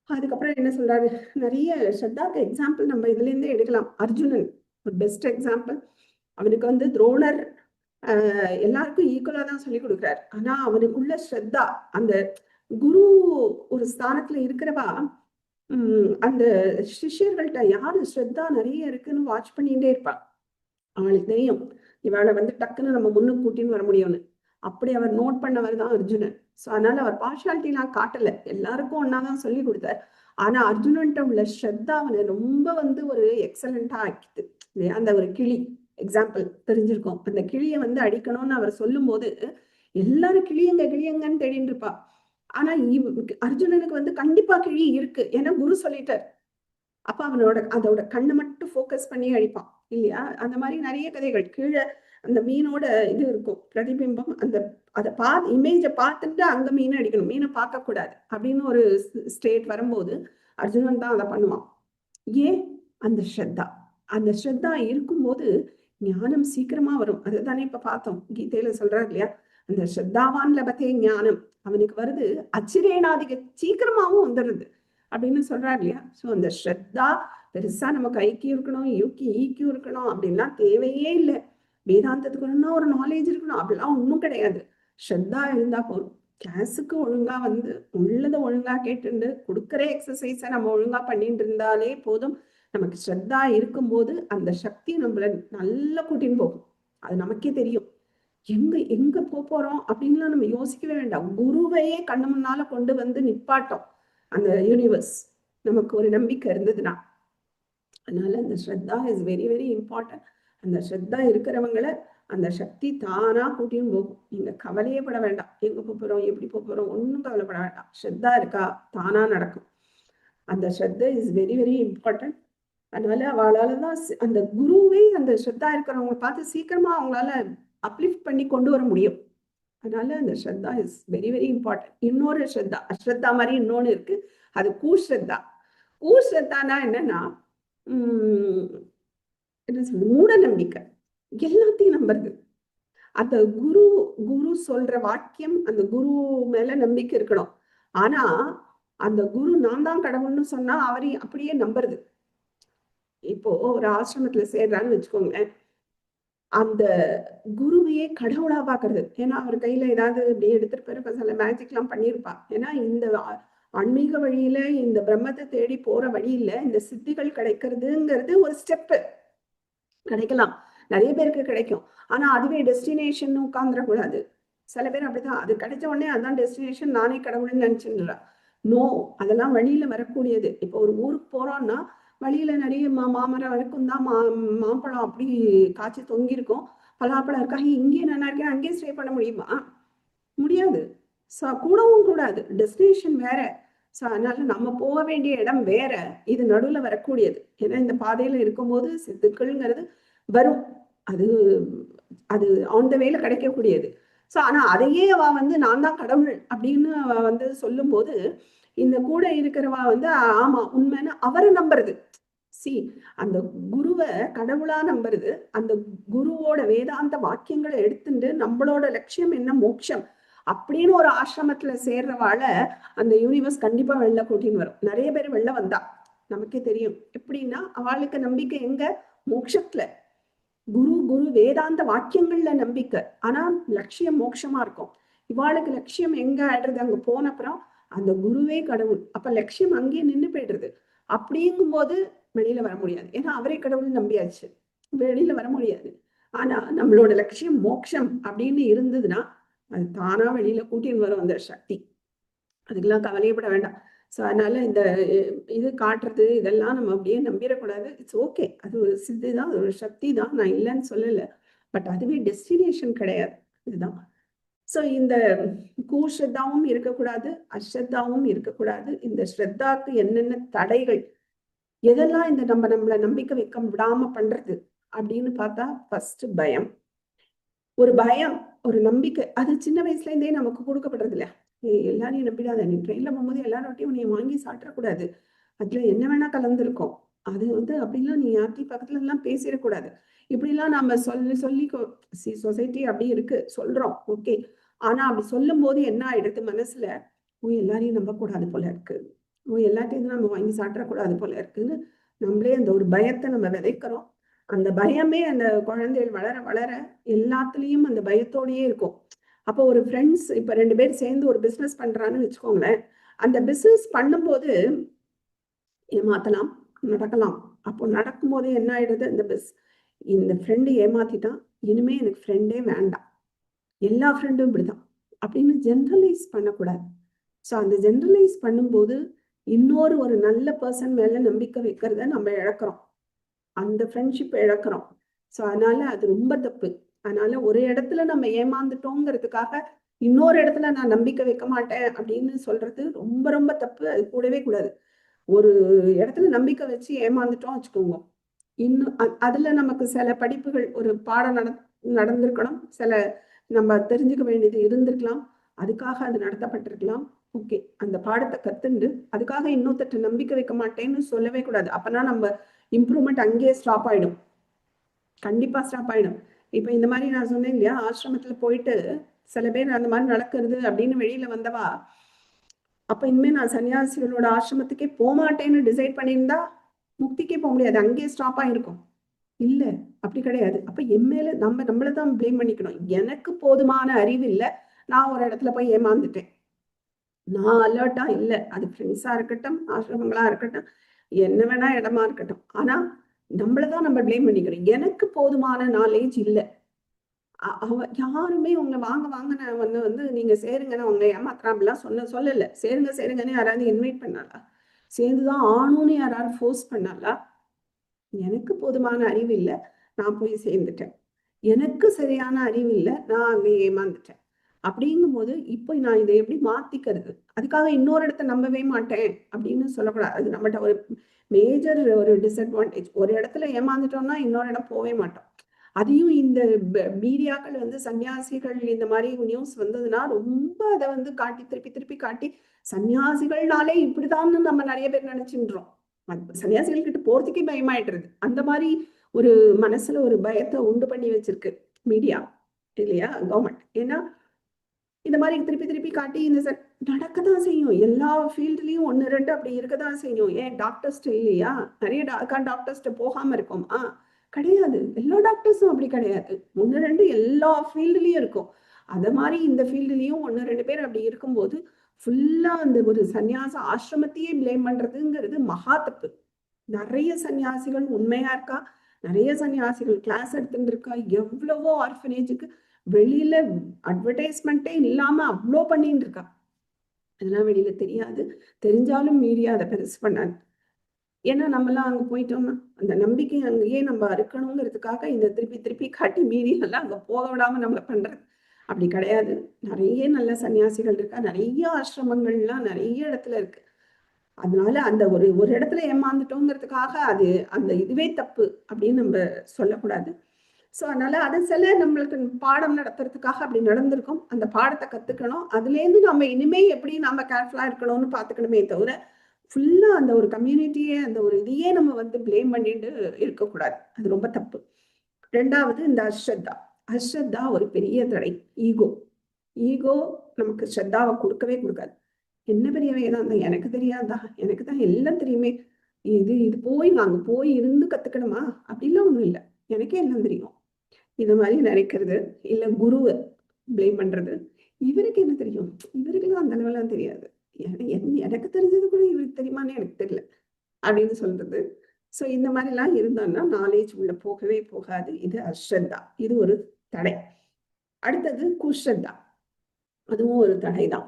அதுக்கப்புறம் என்ன சொல்றாரு, நிறைய ஸ்ரத்தாக்கு எக்ஸாம்பிள் நம்ம இதுல இருந்தே எடுக்கலாம். அர்ஜுனன் ஒரு பெஸ்ட் எக்ஸாம்பிள். அவனுக்கு துரோணர் எல்லாருக்கும் ஈக்குவலா தான் சொல்லி கொடுக்குறாரு. ஆனா அவனுக்குள்ள ஸ்ரத்தா, அந்த குரு ஒரு ஸ்தானத்துல இருக்கிறவா அந்த சிஷ்யர்கள்ட்ட யாரு ஸ்ரத்தா நிறைய இருக்குன்னு வாட்ச் பண்ணிட்டே இருப்பா. அவளுக்கு தெரியும் இவளை டக்குன்னு நம்ம முன்னுக்கு கூட்டின்னு வர முடியும்னு. அப்படி அவர் நோட் பண்ணவர் தான் அர்ஜுனன். ஸோ அதனால அவர் பார்ஷாலிட்டிலாம் காட்டல, எல்லாருக்கும் ஒன்னாதான் சொல்லி கொடுத்தார். ஆனா அர்ஜுனன்ட்ட உள்ள ஸ்ரத்தா அவனை ரொம்ப ஒரு எக்ஸலண்டா ஆக்கிது இல்லையா? அந்த ஒரு கிளி எக்ஸாம்பிள் தெரிஞ்சிருக்கும். அந்த கிளியை அடிக்கணும்னு அவர் சொல்லும் போது எல்லாரும் கிளியங்க கிளியங்கன்னு தேடிட்டு இருப்பா. ஆனா அர்ஜுனனுக்கு கண்டிப்பா கிளி இருக்கு, ஏன்னா குரு சொல்லிட்டார். அப்ப அதோட கண்ணை மட்டும் ஃபோக்கஸ் பண்ணி அடிப்பான் இல்லையா? அந்த மாதிரி நிறைய கதைகள். கீழே அந்த மீனோட இது இருக்கும் பிரதிபிம்பம், அதை இமேஜை பார்த்துட்டு அங்க மீனை அடிக்கணும், மீனை பார்க்க கூடாது அப்படின்னு ஒரு ஸ்டேட் வரும்போது அர்ஜுனன் தான் அதை பண்ணுவான். ஏன்? அந்த ஸ்ரத்தா இருக்கும்போது ஞானம் சீக்கிரமா வரும். அதுதானே இப்ப பார்த்தோம், கீதையில சொல்றாரு இல்லையா? அந்த ஸ்ரத்தாவான் லபத்தே ஞானம், அவனுக்கு வருது அச்சிரேனாதிக, சீக்கிரமாவும் வந்துடுது அப்படின்னு சொல்றாரு இல்லையா? ஸோ அந்த ஸ்ரத்தா பெருசா நமக்கு ஐக்கியம் இருக்கணும், ஈக்கியம் இருக்கணும் அப்படின்லாம் தேவையே இல்லை. வேதாந்தத்துக்கு ஒரு நாலேஜ் இருக்கணும் அப்படிலாம் ஒன்றும் கிடையாது. ஸ்ரத்தா இருந்தா போதும். கிளாஸுக்கு ஒழுங்கா உள்ளதை ஒழுங்கா கேட்டுண்டு கொடுக்குற எக்ஸசைஸை நம்ம ஒழுங்கா பண்ணிட்டு இருந்தாலே போதும். நமக்கு ஸ்ரத்தா இருக்கும்போது அந்த சக்தி நம்மள நல்லா கூட்டின்னு போகும். அது நமக்கே தெரியும். எங்க போறோம் அப்படின்லாம் நம்ம யோசிக்கவே வேண்டாம். குருவையே கண்ணு முன்னால கொண்டு நிப்பாட்டும் அந்த யூனிவர்ஸ், நமக்கு ஒரு நம்பிக்கை இருந்ததுன்னா. அதனால அந்த ஸ்ரத்தா இஸ் வெரி வெரி இம்பார்ட்டன்ட். அந்த ஸ்ரத்தா இருக்கிறவங்களை அந்த சக்தி தானா கூட்டியும் போகும். நீங்க கவலையே பட வேண்டாம், எங்க போறோம் எப்படி போறோம் ஒன்றும் கவலைப்பட வேண்டாம். ஸ்ரத்தா இருக்கா தானா நடக்கும். அந்த ஸ்ரத்தா இஸ் வெரி வெரி இம்பார்ட்டன்ட். அதனால அவளால தான் அந்த குருவே அந்த ஸ்ரத்தா இருக்கிறவங்க பார்த்து சீக்கிரமா அவங்களால அப்லிஃப்ட் பண்ணி கொண்டு வர முடியும். அதனால அந்த ஸ்ரத்தா இஸ் வெரி வெரி இம்பார்ட்டன்ட். இன்னொரு ஸ்ரத்தா, அஸ்ரத்தா மாதிரி இன்னொன்னு இருக்கு, அது கூஸ்ரத்தா. கூஸ்ரத்தானா என்னன்னா என்ன சொல்றது, மூட நம்பிக்கை. எல்லாத்தையும் நம்புறது. அந்த குரு சொல்ற வாக்கியம், அந்த குரு மேல நம்பிக்கை இருக்கணும். ஆனா அந்த குரு நான் தான் கடவுள்னு சொன்னா அவரையும் அப்படியே நம்புறது. இப்போ ஒரு ஆசிரமத்துல சேர்றான்னு வச்சுக்கோங்களேன், அந்த குருவையே கடவுளா பாக்குறது. ஏன்னா அவர் கையில ஏதாவது இப்படி எடுத்துட்டு சில மேஜிக் எல்லாம் பண்ணியிருப்பா. ஏன்னா இந்த ஆன்மீக வழியில, இந்த பிரம்மத்தை தேடி போற வழியில இந்த சித்திகள் கிடைக்கிறதுங்கிறது ஒரு ஸ்டெப்பு. கிடைக்கலாம், நிறைய பேருக்கு கிடைக்கும். ஆனா அதுவே டெஸ்டினேஷன் உட்கார்ந்துடக்கூடாது. சில பேர் அப்படிதான், அது கிடைச்ச உடனே அதான் டெஸ்டினேஷன், நானே கடவுள்னு நினைச்சுடுறா. நோ, அதெல்லாம் வழியில வரக்கூடியது. இப்போ ஒரு ஊருக்கு போறோம்னா வழியில நிறைய மாமரம் வரைக்கும் தான் மாம்பழம் அப்படி காய்ச்சி தொங்கியிருக்கும், பலாப்பழம் இருக்கா, இங்கேயே நல்லா இருக்கேன் அங்கேயே ஸ்டே பண்ண முடியுமா? முடியாது. கூடவும் கூடாது, டெஸ்டினேஷன் வேற. ஸோ அதனால நம்ம போக வேண்டிய இடம் வேற, இது நடுவுல வரக்கூடியது. ஏன்னா இந்த பாதையில இருக்கும்போது சித்துக்கள்ங்கிறது வரும், அது அது ஆன் த வேல கிடைக்கக்கூடியது. ஸோ ஆனா அதையே அவ நான் தான் கடவுள் அப்படின்னு அவ சொல்லும் போது இந்த கூட இருக்கிறவா ஆமா உண்மைன்னு அவரை நம்புறது. சி, அந்த குருவை கடவுளா நம்புறது, அந்த குருவோட வேதாந்த வாக்கியங்களை எடுத்துட்டு நம்மளோட லட்சியம் என்ன, மோட்சம் அப்படின்னு ஒரு ஆசிரமத்துல சேர்றவாழ அந்த யூனிவர்ஸ் கண்டிப்பா வெளில கூட்டின்னு வரும். நிறைய பேர் வெளில வந்தா நமக்கே தெரியும். எப்படின்னா அவளுக்கு நம்பிக்கை எங்க, மோட்சத்துல. குரு வேதாந்த வாக்கியங்கள்ல நம்பிக்கை, ஆனா லட்சியம் மோட்சமா இருக்கும். இவாளுக்கு லட்சியம் எங்க ஆயிடுறது, அங்க போன அப்புறம் அந்த குருவே கடவுள், அப்ப லட்சியம் அங்கேயே நின்று போயிடுறது. அப்படிங்கும் போது வெளியில வர முடியாது, ஏன்னா அவரே கடவுள் நம்பியாச்சு, வெளியில வர முடியாது. ஆனா நம்மளோட லட்சியம் மோட்சம் அப்படின்னு இருந்ததுன்னா அது தானா வெளியில கூட்டின்னு வரும் அந்த சக்தி. அதுக்கெல்லாம் கவலையப்பட வேண்டாம். ஸோ அதனால இந்த இது காட்டுறது இதெல்லாம் நம்ம அப்படியே நம்பிடக்கூடாது. இட்ஸ் ஓகே, அது ஒரு சித்தி தான், அது ஒரு சக்தி தான், நான் இல்லைன்னு சொல்லலை. பட் அதுவே டெஸ்டினேஷன் கிடையாது, இதுதான். ஸோ இந்த கூஸ்ரத்தாவும் இருக்கக்கூடாது, அஸ்ரத்தாவும் இருக்கக்கூடாது. இந்த ஸ்ரத்தாக்கு என்னென்ன தடைகள், எதெல்லாம் இந்த நம்மளை நம்பிக்கை வைக்க விடாம பண்றது அப்படின்னு பார்த்தா, ஃபர்ஸ்ட் பயம். ஒரு பயம், ஒரு நம்பிக்கை, அது சின்ன வயசுல இருந்தே நமக்கு கொடுக்கப்படுறது இல்லையா? எல்லாரையும் நம்பிடாத, நீ ட்ரெயின்ல போகும்போது எல்லாரோட்டையும் நீ வாங்கி சாப்பிடக்கூடாது, அதுல என்ன வேணா கலந்துருக்கும், அது அப்படிலாம் நீ யார்த்தையும் பக்கத்துல எல்லாம் பேசிடக்கூடாது, இப்படிலாம் நம்ம சொல்லி சொசைட்டி அப்படி இருக்கு சொல்றோம், ஓகே. ஆனா அப்படி சொல்லும் போது என்ன ஆயிடுது மனசுல, எல்லாரையும் நம்பக்கூடாது போல இருக்கு, எல்லாத்தையும் நம்ம வாங்கி சாப்பிடக்கூடாது போல இருக்குன்னு நம்மளே அந்த ஒரு பயத்தை நம்ம விதைக்கிறோம். அந்த பயமே அந்த குழந்தைகள் வளர வளர எல்லாத்துலேயும் அந்த பயத்தோடையே இருக்கும். அப்போ ஒரு ஃப்ரெண்ட்ஸ் இப்ப 2 பேர் சேர்ந்து ஒரு பிசினஸ் பண்றான்னு வச்சுக்கோங்களேன். அந்த பிசினஸ் பண்ணும்போது ஏமாத்தலாம், நடக்கலாம். அப்போ நடக்கும்போது என்ன ஆயிடுது, இந்த ஃப்ரெண்டு ஏமாத்திட்டான், இனிமே எனக்கு ஃப்ரெண்டே வேண்டாம். எல்லா ஃப்ரெண்டும் இப்படிதான் அப்படின்னு ஜென்ரலைஸ் பண்ணக்கூடாது. ஸோ அந்த ஜென்ரலைஸ் பண்ணும்போது இன்னொரு ஒரு நல்ல பர்சன் மேல நம்பிக்கை வைக்கிறத நம்ம இழக்கிறோம். அந்த ஃப்ரெண்ட்ஷிப் இழக்கிறோம். ஸோ அதனால அது ரொம்ப தப்பு. அதனால ஒரு இடத்துல நம்ம ஏமாந்துட்டோங்கிறதுக்காக இன்னொரு இடத்துல நான் நம்பிக்கை வைக்க மாட்டேன் அப்படின்னு சொல்றது ரொம்ப ரொம்ப தப்பு. அது கூடவே கூடாது. ஒரு இடத்துல நம்பிக்கை வச்சு ஏமாந்துட்டோம் வச்சுக்கோங்க. இன்னும் அதுல நமக்கு சில படிப்புகள் ஒரு பாடம் நடந்திருக்கணும். சில நம்ம தெரிஞ்சுக்க வேண்டியது இருந்திருக்கலாம். அதுக்காக அது நடத்தப்பட்டிருக்கலாம். ஓகே, அந்த பாடத்தை கத்துண்டு அதுக்காக இன்னொருத்தட்ட நம்பிக்கை வைக்க மாட்டேன்னு சொல்லவே கூடாது. அப்பனா நம்ம இம்ப்ரூவ்மெண்ட் அங்கேயே ஸ்டாப் ஆயிடும். கண்டிப்பா ஸ்டாப் ஆயிடும். இப்ப இந்த மாதிரி நான் சொன்னேன் இல்லையா, ஆசிரமத்துல போயிட்டு சில பேர் அந்த மாதிரி நடக்கிறது அப்படின்னு வெளியில வந்தவா, அப்ப இனிமே நான் சன்னியாசிகளோட ஆசிரமத்துக்கே போகமாட்டேன்னு டிசைட் பண்ணியிருந்தா முக்திக்கே போக முடியாது, அங்கேயே ஸ்டாப் ஆயிருக்கும். இல்ல, அப்படி கிடையாது. அப்ப என் மேல நம்மளதான் பிளேம் பண்ணிக்கணும். எனக்கு போதுமான அறிவு இல்ல, நான் ஒரு இடத்துல போய் ஏமாந்துட்டேன். நான் அலர்ட்டா இல்ல. அது ஃப்ரெண்ட்ஸா இருக்கட்டும், ஆசிரமங்களா இருக்கட்டும், என்ன வேணா இடமா இருக்கட்டும். ஆனா நம்மளதான் நம்ம பிளேம் பண்ணிக்கணும். எனக்கு போதுமான நாலேஜ் இல்ல. யாருமே உங்களை வாங்க வாங்க வந்து நீங்க சேருங்கன்னு உங்களை ஏமாத்துறாங்கலாம் சொல்லல. சேருங்கன்னு யாராவது இன்வைட் பண்ணாலா? சேர்ந்துதான் ஆணும்னு யாராவது ஃபோர்ஸ் பண்ணாலா? எனக்கு போதுமான அறிவு இல்ல, நான் போய் சேர்ந்துட்டேன். எனக்கு சரியான அறிவு இல்ல, நான் அங்க ஏமாந்துட்டேன். அப்படிங்கும்போது இப்போ நான் இதை எப்படி மாத்திக்கிறது? அதுக்காக இன்னொரு இடத்த நம்பவே மாட்டேன் அப்படின்னு சொல்லக்கூடாது. அது நம்மகிட்ட ஒரு மேஜர் ஒரு டிஸ்அட்வான்டேஜ். ஒரு இடத்துல ஏமாந்துட்டோம்னா இன்னொரு இடம் போவே மாட்டோம். அதையும் இந்த மீடியாக்கள் வந்து சன்னியாசிகள் இந்த மாதிரி நியூஸ் வந்ததுன்னா ரொம்ப அதை வந்து காட்டி திருப்பி திருப்பி காட்டி சன்னியாசிகள்னாலே இப்படிதான்னு நம்ம நிறைய பேர் நினைச்சுன்றோம். சன்னியாசிகள் கிட்ட போறதுக்கே பயமாயிடுறது. அந்த மாதிரி ஒரு மனசுல ஒரு பயத்தை உண்டு பண்ணி வச்சிருக்கு மீடியா, இல்லையா, கவர்மெண்ட். ஏன்னா இந்த மாதிரி திருப்பி திருப்பி காட்டி நடக்கதான் செய்யும். எல்லா ஃபீல்ட்லயும் 1 2 அப்படி இருக்கதான் செய்யும். ஏன் டாக்டர்ஸ்ட இல்லையா? நிறைய டாக்டர்ஸ்ட போகாம இருக்கோமா? கிடையாது. எல்லா டாக்டர்ஸும் அப்படி கிடையாது. 1 2 எல்லா ஃபீல்டுலயும் இருக்கும். அத மாதிரி இந்த ஃபீல்டுலயும் 1 2 பேர் அப்படி இருக்கும்போது ஃபுல்லா அந்த ஒரு சன்னியாச ஆசிரமத்தையே பிளேம் பண்றதுங்கிறது மகா தப்பு. நிறைய சன்னியாசிகள் உண்மையா இருக்கா, நிறைய சன்னியாசிகள் கிளாஸ் எடுத்துட்டு இருக்கா, எவ்வளவோ ஆர்ஃபனேஜுக்கு வெளியில அட்வர்டைஸ்மெண்ட்டே இல்லாம அவ்வளோ பண்ணிட்டு இருக்கா. அதெல்லாம் வெளியில தெரியாது. தெரிஞ்சாலும் மீடியா அதை பெருசு பண்ணாது. ஏன்னா நம்மலாம் அங்க போயிட்டோம்னா அந்த நம்பிக்கை அங்கேயே நம்ம அறுக்கணுங்கிறதுக்காக இந்த திருப்பி திருப்பி காட்டி மீடியெல்லாம் அங்க போக விடாம நம்மள பண்றது. அப்படி கிடையாது. நிறைய நல்ல சன்னியாசிகள் இருக்கா, நிறைய ஆசிரமங்கள்லாம் நிறைய இடத்துல இருக்கு. அதனால அந்த ஒரு ஒரு இடத்துல ஏமாந்துட்டோங்கிறதுக்காக அது அந்த இதுவே தப்பு அப்படின்னு நம்ம சொல்லக்கூடாது. ஸோ அதனால அது சில நம்மளுக்கு பாடம் நடத்துறதுக்காக அப்படி நடந்திருக்கும். அந்த பாடத்தை கத்துக்கணும். அதுலேருந்து நம்ம இனிமே எப்படி நம்ம கேர்ஃபுல்லா இருக்கணும்னு பார்த்துக்கணுமே தவிர ஃபுல்லா அந்த ஒரு கம்யூனிட்டியே அந்த ஒரு இதையே நம்ம வந்து பிளேம் பண்ணிட்டு இருக்கக்கூடாது. அது ரொம்ப தப்பு. 2வது இந்த அஸ்ரத்தா ஒரு பெரிய தடை. ஈகோ ஈகோ நமக்கு ஸ்ரத்தாவை கொடுக்கவே கொடுக்காது. என்ன பெரிய வேதாந்தம் எனக்கு தெரியாதா, எனக்கு தான் எல்லாம் தெரியுமே, இது போய் நாங்க போய் இருந்து கத்துக்கணுமா? அப்படிலாம் ஒண்ணும் இல்லை, எனக்கே எல்லாம் தெரியும். இந்த மாதிரி நினைக்கிறது. இல்ல குருவை பிளேம் பண்றது. இவருக்கு என்ன தெரியும், இவருக்கெல்லாம் அந்த அளவெல்லாம் தெரியாது, எனக்கு தெரிஞ்சது கூட இவருக்கு தெரியுமான்னு எனக்கு தெரியல அப்படின்னு சொல்றது. ஸோ இந்த மாதிரிலாம் இருந்தோம்னா நாலேஜ் உள்ள போகவே போகாது. இது அஸ்ரத்தா, இது ஒரு தடை. அடுத்தது குஸ்ரத்தா, அதுவும் ஒரு தடை தான்.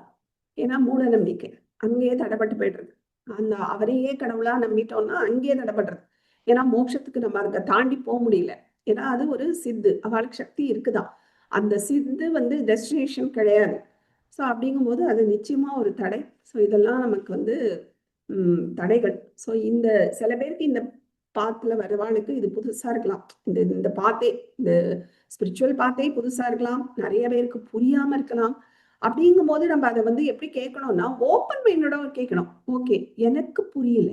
ஏன்னா மூட நம்பிக்கை அங்கேயே தடைப்பட்டு போயிடுறது. அந்த அவரையே கடவுளா நம்பிட்டோம்னா அங்கேயே தடைப்படுறது. ஏன்னா மோட்சத்துக்கு நம்ம அதை தாண்டி போக முடியல. ஏன்னா அது ஒரு சித்து, அவளுக்கு சக்தி இருக்குதான். அந்த சித்து வந்து டெஸ்டினேஷன் கிடையாது. ஸோ அப்படிங்கும்போது அது நிச்சயமா ஒரு தடை. ஸோ இதெல்லாம் நமக்கு வந்து தடைகள். ஸோ இந்த சில பேருக்கு இந்த பாத்துல வரவாளுக்கு இது புதுசா இருக்கலாம். இந்த பாத்தே, இந்த ஸ்பிரிச்சுவல் பாத்தே புதுசா இருக்கலாம். நிறைய பேருக்கு புரியாம இருக்கலாம். அப்படிங்கும் போது நம்ம அதை வந்து எப்படி கேட்கணும்னா ஓப்பன் மைண்டோட கேட்கணும். ஓகே, எனக்கு புரியல,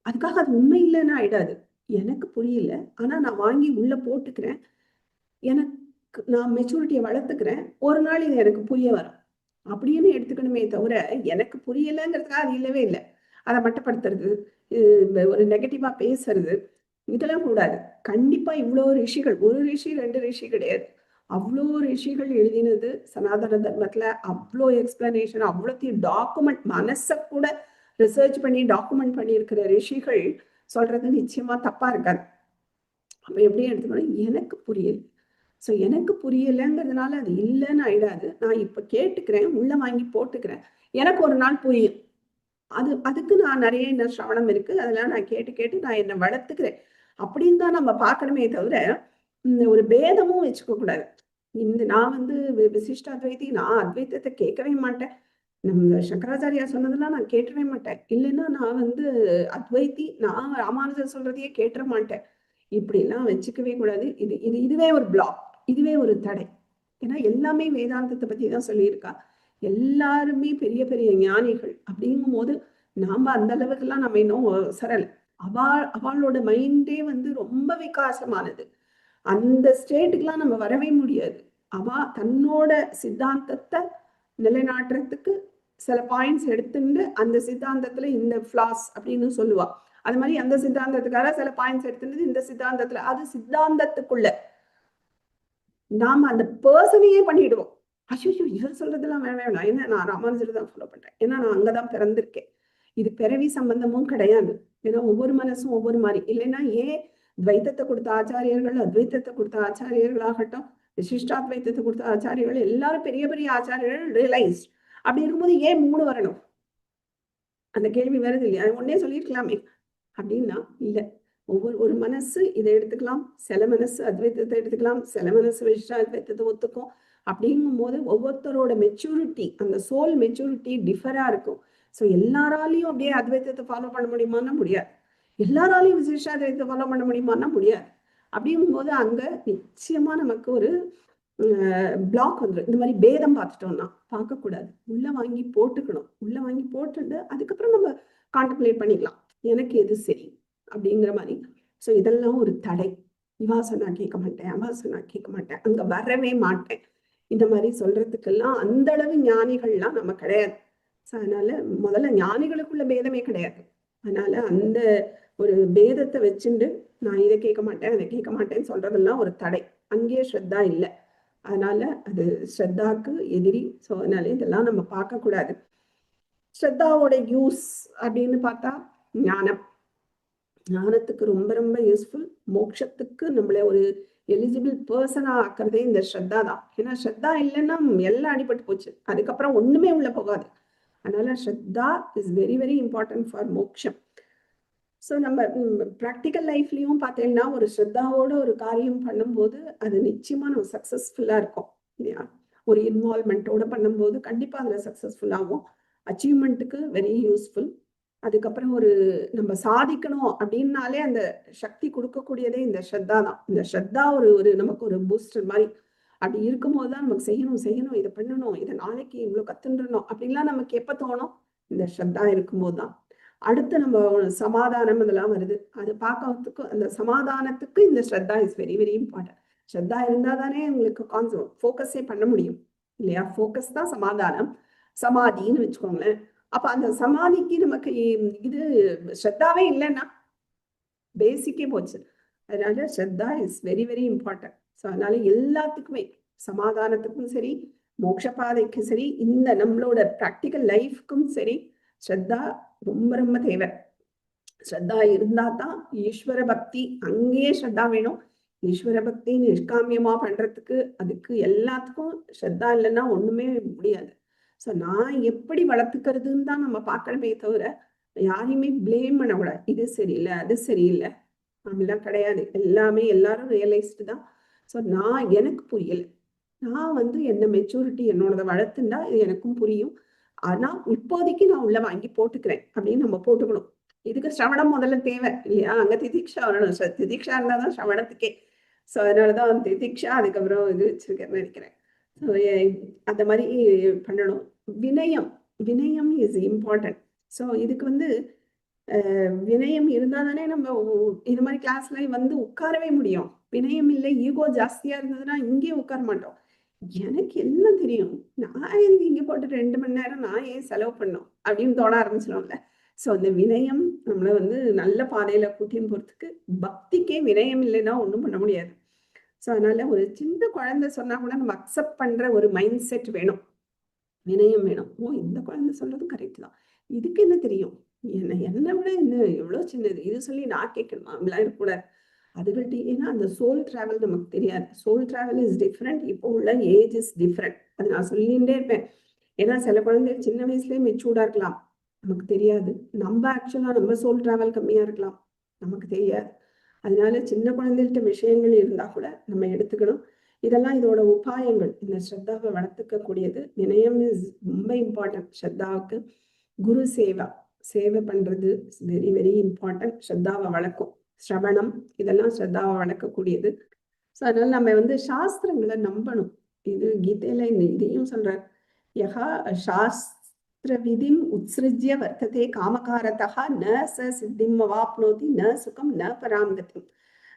அதுக்காக அது உண்மை இல்லைன்னு ஆயிடாது. எனக்கு புரியல, ஆனா நான் வாங்கி உள்ள போட்டுக்கிறேன். எனக்கு நான் மெச்சூரிட்டியை வளர்த்துக்கிறேன். ஒரு நாள் இது எனக்கு புரிய வரும் அப்படின்னு எடுத்துக்கணுமே தவிர எனக்கு புரியலைங்கிறதுக்காக அது இல்லவே இல்லை. அதை மட்டப்படுத்துறது, ஒரு நெகட்டிவா பேசுறது, இதெல்லாம் கூடாது. கண்டிப்பா இவ்வளோ ரிஷிகள், ஒரு ரிஷி 2 ரிஷி கிடையாது, அவ்வளோ ரிஷிகள் எழுதினது சனாதன தர்மத்துல, அவ்வளோ எக்ஸ்பிளனேஷன், அவ்வளோத்தையும் டாக்குமெண்ட், மனசை கூட ரிசர்ச் பண்ணி டாக்குமெண்ட் பண்ணியிருக்கிற ரிஷிகள் சொல்றது நிச்சயமா தப்பா இருக்காது. அப்ப எப்படி எடுத்துக்கணும், எனக்கு புரியல. ஸோ எனக்கு புரியலைங்கிறதுனால அது இல்லைன்னு ஆயிடாது. நான் இப்ப கேட்டுக்கிறேன், உள்ள வாங்கி போட்டுக்கிறேன், எனக்கு ஒரு நாள் புரியும். அதுக்கு நான் நிறைய இந்த சிரவணம் இருக்கு, அதெல்லாம் நான் கேட்டு கேட்டு நான் என்னை வளர்த்துக்கிறேன் அப்படின்னு தான் நம்ம பார்க்கணுமே தவிர ஒரு பேதமும் வச்சுக்க கூடாது. நான் வந்து விசிஷ்ட அத்வைத்தி, நான் அத்வைத்தத்தை கேட்கவே மாட்டேன், நம்ம சங்கராச்சாரியா சொன்னதெல்லாம் நான் கேட்டவே மாட்டேன், இல்லைன்னா நான் வந்து அத்வைத்தி, நான் ராமானுஜர் சொல்றதையே கேட்டுற மாட்டேன், இப்படிலாம் வச்சுக்கவே கூடாது. இதுவே ஒரு பிளாக், இதுவே ஒரு தடை. ஏன்னா எல்லாமே வேதாந்தத்தை பத்தி தான் சொல்லியிருக்கா, எல்லாருமே பெரிய பெரிய ஞானிகள் அப்படிங்கும் போது நாம அந்த அளவுக்குலாம் நம்ம இன்னும் சரல். அவளோட மைண்டே வந்து ரொம்ப விகாசமானது, அந்த ஸ்டேட்டுக்கெல்லாம் நம்ம வரவே முடியாது. அவ தன்னோட சித்தாந்தத்தை நிலைநாட்டுறதுக்கு சில பாயிண்ட்ஸ் எடுத்துட்டு அந்த சித்தாந்தத்துல இந்த ஃபிளாஸ் அப்படின்னு சொல்லுவா. அது மாதிரி அந்த சித்தாந்தத்துக்காக சில பாயிண்ட்ஸ் எடுத்துட்டு இந்த சித்தாந்தத்துல, அது சித்தாந்தத்துக்குள்ள நாம அந்த பர்சனையே பண்ணிடுவோம். ஐயோ இவர் சொல்றதெல்லாம் வேணாம், ஏன்னா நான் ராமானுஜர் தான் ஃபாலோ பண்றேன், ஏன்னா நான் அங்கதான் பிறந்திருக்கேன். இது பிறவி சம்பந்தமும் கிடையாது. ஏன்னா ஒவ்வொரு மனசும் ஒவ்வொரு மாதிரி. இல்லைன்னா ஏன் துவைத்தத்தை கொடுத்த ஆச்சாரியர்கள், அத்வைத்தத்தை கொடுத்த ஆச்சாரியர்களாகட்டும், விசிஷ்டாத்வைத்தத்தை கொடுத்த ஆச்சாரியர்கள் எல்லாரும் பெரிய பெரிய ஆச்சாரியர்கள் ரியலைஸ்ட். அப்படி இருக்கும்போது ஏன் 3 வரணும்? அந்த கேள்வி வருது இல்லையா? ஒன்னே சொல்லியிருக்கலாமே அப்படின்னா இல்ல. ஒரு மனசு இதை எடுத்துக்கலாம், சில மனசு அத்வைத்தத்தை எடுத்துக்கலாம், சில மனசு விசிஷ்டாத்வைத்தத்தை ஒத்துக்கும். அப்படிங்கும் போது ஒவ்வொருத்தரோட மெச்சூரிட்டி, அந்த சோல் மெச்சூரிட்டி டிஃபரா இருக்கும். ஸோ எல்லாராலையும் அப்படியே அத்வைத்தத்தை ஃபாலோ பண்ண முடியுமான்னா முடியாது, எல்லாராலையும் விசிஷ்டாத்வைத்தத்தை ஃபாலோ பண்ண முடியுமான்னா முடியாது. அப்படிங்கும் போது அங்க நிச்சயமா நமக்கு ஒரு பிளாக் வந்துடும். இந்த மாதிரி பேதம் பார்த்துட்டோம்னா பார்க்கக்கூடாது, உள்ள வாங்கி போட்டுக்கணும். உள்ள வாங்கி போட்டுட்டு அதுக்கப்புறம் நம்ம கான்டெம்ப்ளேட் பண்ணிக்கலாம், எனக்கு எது சரி அப்படிங்கிற மாதிரி. ஸோ இதெல்லாம் ஒரு தடை. இவா சொன்னா கேட்க மாட்டேன், அவா சொன்னா கேட்க மாட்டேன், அங்க வரவே மாட்டேன், இந்த மாதிரி சொல்றதுக்கெல்லாம் அந்த அளவு ஞானிகள்லாம் நம்ம கிடையாது. ஸோ அதனால முதல்ல ஞானிகளுக்குள்ள பேதமே கிடையாது. அதனால அந்த ஒரு பேதத்தை வச்சுட்டு நான் இதை கேட்க மாட்டேன் அதை கேட்க மாட்டேன்னு சொல்றதெல்லாம் ஒரு தடை. அங்கேயே ஸ்ரத்தா இல்லை, அதனால அது ஸ்ரத்தாக்கு எதிரி. ஸோ அதனால இதெல்லாம் நம்ம பார்க்கக்கூடாது. ஸ்ரத்தாவோட யூஸ் அப்படின்னு பார்த்தா ஞானம், ஞானத்துக்கு ரொம்ப ரொம்ப யூஸ்ஃபுல். மோட்சத்துக்கு நம்மள ஒரு எலிஜிபிள் பர்சனா ஆக்குறதே இந்த ஸ்ரத்தா தான். ஏன்னா ஸ்ரத்தா இல்லைன்னா எல்லாம் அடிபட்டு போச்சு, அதுக்கப்புறம் ஒண்ணுமே உள்ள போகாது. அதனால shraddha is very very important for moksham. So நம்ம ப்ராக்டிக்கல் லைஃப்லையும் பார்த்தீங்கன்னா ஒரு ஸ்ரத்தாவோட ஒரு காரியம் பண்ணும்போது அது நிச்சயமா நம்ம சக்ஸஸ்ஃபுல்லாக இருக்கும் இல்லையா? ஒரு இன்வால்மெண்ட்டோட பண்ணும்போது கண்டிப்பாக அதில் சக்ஸஸ்ஃபுல்லாகும், அச்சீவ்மெண்ட்டுக்கு வெரி யூஸ்ஃபுல். அதுக்கப்புறம் ஒரு நம்ம சாதிக்கணும் அப்படின்னாலே அந்த சக்தி கொடுக்கக்கூடியதே இந்த ஸ்ரத்தா தான். இந்த ஸ்ரத்தா ஒரு நமக்கு ஒரு பூஸ்டர் மாதிரி. அப்படி இருக்கும்போது தான் நமக்கு செய்யணும் இதை பண்ணணும், இதை நாளைக்கு இவ்வளோ கத்துன்றணும் அப்படின்லாம் நமக்கு எப்போ தோணும்? இந்த ஸ்ரத்தா இருக்கும்போது தான். அடுத்து நம்ம சமாதானம் இதெல்லாம் வருது, அது பார்க்கறதுக்கு அந்த சமாதானத்துக்கு இந்த ஸ்ரத்தா இஸ் வெரி வெரி இம்பார்ட்டன்ட். ஸ்ரத்தா இருந்தால் தானே உங்களுக்கு ஃபோக்கஸே பண்ண முடியும் இல்லையா? ஃபோக்கஸ் தான் சமாதானம், சமாதின்னு வச்சுக்கோங்களேன். அப்ப அந்த சமாதிக்கு நமக்கு இது ஸ்ரத்தாவே இல்லைன்னா பேசிக்கே போச்சு. அதனால shraddha is very very important. So அதனால எல்லாத்துக்குமே, சமாதானத்துக்கும் சரி, மோட்ச பாதைக்கும் சரி, இந்த நம்மளோட ப்ராக்டிக்கல் லைஃப்க்கும் சரி, ஸ்ரத்தா ரொம்ப ரொம்ப தேவை. ஸ்ரத்தா இருந்தா தான் ஈஸ்வர பக்தி, அங்கேயே ஸ்ரத்தா வேணும். ஈஸ்வர பக்தி நிஷ்காமியமா பண்றதுக்கு அதுக்கு எல்லாத்துக்கும் ஸ்ரத்தா இல்லைன்னா ஒண்ணுமே முடியாது. ஸோ நான் எப்படி வளர்த்துக்கிறதுன்னு தான் நம்ம பார்க்கணுமே தவிர யாரையுமே பிளேம் பண்ணக்கூடாது, இது சரியில்லை அது சரியில்லை அப்படிலாம் கிடையாது. எல்லாமே எல்லாரும் ரியலைஸ்டு தான். ஸோ நான் எனக்கு புரியலை, நான் வந்து என்ன மெச்சூரிட்டி என்னோடத வளர்த்துண்டா இது எனக்கும் புரியும், ஆனா இப்போதைக்கு நான் உள்ள வாங்கி போட்டுக்கிறேன் அப்படின்னு நம்ம போட்டுக்கணும். இதுக்கு சிரவணம் முதல்ல தேவை இல்லையா? அங்க திதிக்ஷா வரணும், திதிக்ஷா இருந்தாதான் சிரவணத்துக்கே. ஸோ அதனாலதான் திதிக்ஷா அதுக்கப்புறம் இது வச்சிருக்கேன்னு நினைக்கிறேன். ஸோ அந்த மாதிரி பண்ணணும். வினயம், வினயம் இஸ் இம்பார்ட்டன்ட். ஸோ இதுக்கு வந்து வினயம் இருந்தால் தானே நம்ம இது மாதிரி கிளாஸ்ல வந்து உட்காரவே முடியும். வினயம் இல்லை, ஈகோ ஜாஸ்தியா இருந்ததுன்னா இங்கேயே உட்கார மாட்டோம். எனக்கு எல்லாம் தெரியும், நான் எனக்கு இங்க போட்டு 2 மணி நேரம் நான் ஏன் செலவு பண்ணோம் அப்படின்னு தோண ஆரம்பிச்சிடும்ல. ஸோ அந்த வினயம் நம்மளை வந்து நல்ல பாதையில கூட்டின்னு போறதுக்கு, பக்திக்கே வினயம் இல்லைன்னா ஒன்றும் பண்ண முடியாது. ஸோ அதனால ஒரு சின்ன குழந்தை சொன்னா கூட நம்ம அக்செப்ட் பண்ற ஒரு மைண்ட் செட் வேணும், வினயம் வேணும். ஓ, இந்த குழந்தை சொல்றது கரெக்ட் தான், இதுக்கு என்ன தெரியும், என்னை விட இன்னும் எவ்வளவு சின்னது, இது சொல்லி நான் கேட்கணுமா, அப்படிலாம் இருக்கக்கூடாது. அதுகள்ட்ட ஏன்னா அந்த சோல் டிராவல் நமக்கு தெரியாது. Soul travel is different. இப்போ உள்ள ஏஜ் இஸ் டிஃப்ரெண்ட். அது நான் சொல்லிகிட்டே இருப்பேன். ஏன்னா சில குழந்தைகள் சின்ன வயசுலயே மெச்சூர்டா இருக்கலாம், நமக்கு தெரியாது. நம்ம ஆக்சுவலா நம்ம சோல் டிராவல் கம்மியா இருக்கலாம், நமக்கு தெரியாது. அதனால சின்ன குழந்தைகிட்ட விஷயங்கள் இருந்தா கூட நம்ம எடுத்துக்கணும். இதெல்லாம் இதோட உபாயங்கள். இந்த ஸ்ரத்தாவை வளர்த்துக்க கூடியது. வினயம் இஸ் ரொம்ப இம்பார்ட்டன்ட் ஸ்ரத்தாவுக்கு. குரு சேவை பண்றது வெரி வெரி இம்பார்ட்டன்ட். ஸ்ரத்தாவை வளர்க்கும். ஸ்ரவணம் இதெல்லாம் ஸ்ரத்தாவை வளர்க்கக்கூடியது. ஸோ அதனால நம்ம சாஸ்திரங்களை நம்பணும். இது கீதையில இதையும் சொல்றார். யஹா சாஸ்திர விதிம் உத்ஸ்ருஜ்ய வர்த்ததே காமகாரதா ந ச சித்திம் அவாப்னோதி ந சுகம் ந பராங்கதிம்.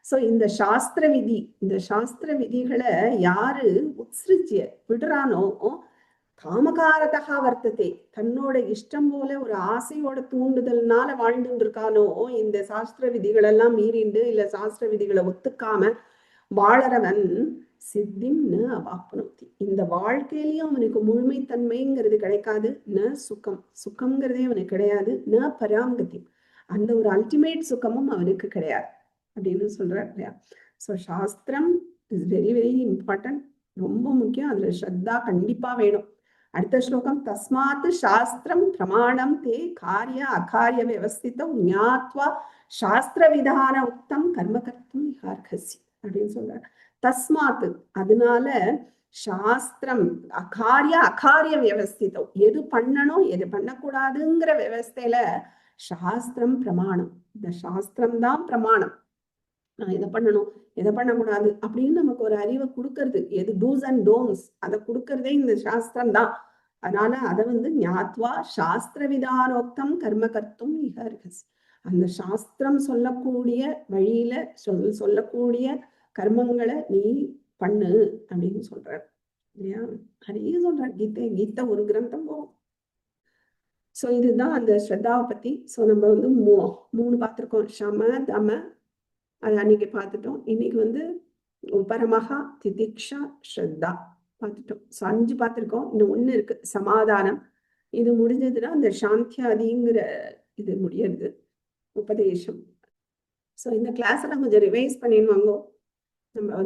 ஸோ இந்த சாஸ்திர விதிகளை யாரு உத்ஸ்ருஜ்ய விடுறானோ காமகாரதா வர்த்ததே, தன்னோட இஷ்டம் போல ஒரு ஆசையோட தூண்டுதல்னால வாழ்ந்துட்டு இருக்கானோ, இந்த சாஸ்திர விதிகளெல்லாம் மீறிண்டு இல்ல சாஸ்திர விதிகளை ஒத்துக்காம வாழறவன் சித்திம் ந அவாப்னோதி, இந்த வாழ்க்கையிலயும் அவனுக்கு முழுமைத்தன்மைங்கிறது கிடைக்காது. ந சுகம்ங்கிறதே அவனுக்கு கிடையாது. ந பராங்கதி, அந்த ஒரு அல்டிமேட் சுகமும் அவனுக்கு கிடையாது அப்படின்னு சொல்றார் இல்லையா. ஸோ சாஸ்திரம் இஸ் வெரி வெரி இம்பார்ட்டன்ட், ரொம்ப முக்கியம். அதுல ஸ்ரத்தா கண்டிப்பா வேணும். அடுத்த ஸ்லோகம், தஸ்மாத் சாஸ்திரம் பிரமாணம் தே காரிய அகாரிய வியவஸ்திதம் ஞாத்வா சாஸ்திர விதான உக்தம் கர்ம கர்த்தும் நிகார்கசி அப்படின்னு சொல்றார். தஸ்மாத், அதனால சாஸ்திரம் அகாரிய வியவஸ்திதம், எது பண்ணணும் எது பண்ணக்கூடாதுங்கிற வியவஸ்தையில சாஸ்திரம் பிரமாணம். இந்த சாஸ்திரம் தான் பிரமாணம். இதை பண்ணணும் எதை பண்ணக்கூடாது அப்படின்னு நமக்கு ஒரு அறிவை கொடுக்கறது. எது டூஸ் அண்ட் டோன்ஸ் அதை கொடுக்கறதே இந்த சாஸ்திரம் தான். அதனால அதை ஞாத்வா சாஸ்திர விதானோக்தம் கர்ம கர்த்தும் நிகர்கஸ், அந்த சாஸ்திரம் சொல்லக்கூடிய வழியில சொல்லக்கூடிய கர்மங்களை நீ பண்ணு அப்படின்னு சொல்றார் இல்லையா. நிறைய சொல்றார். கீதை ஒரு கிரந்தம் போகும். ஸோ இதுதான் அந்த ஸ்ரத்தாவை பத்தி. ஸோ நம்ம மூணு பார்த்திருக்கோம். சம தம, அது அன்னைக்கு பார்த்துட்டோம். இன்னைக்கு உபரமகா திதிக்ஷா ஸ்ரத்தா பார்த்துட்டோம். ஸோ 5 பார்த்துருக்கோம். இன்னும் 1 இருக்கு, சமாதானம். இது முடிஞ்சதுன்னா அந்த சாந்தியாதிங்கிற இது முடியறது, உபதேசம். ஸோ இந்த கிளாஸெல்லாம் கொஞ்சம் ரிவைஸ் பண்ணிடுவாங்க. நம்ம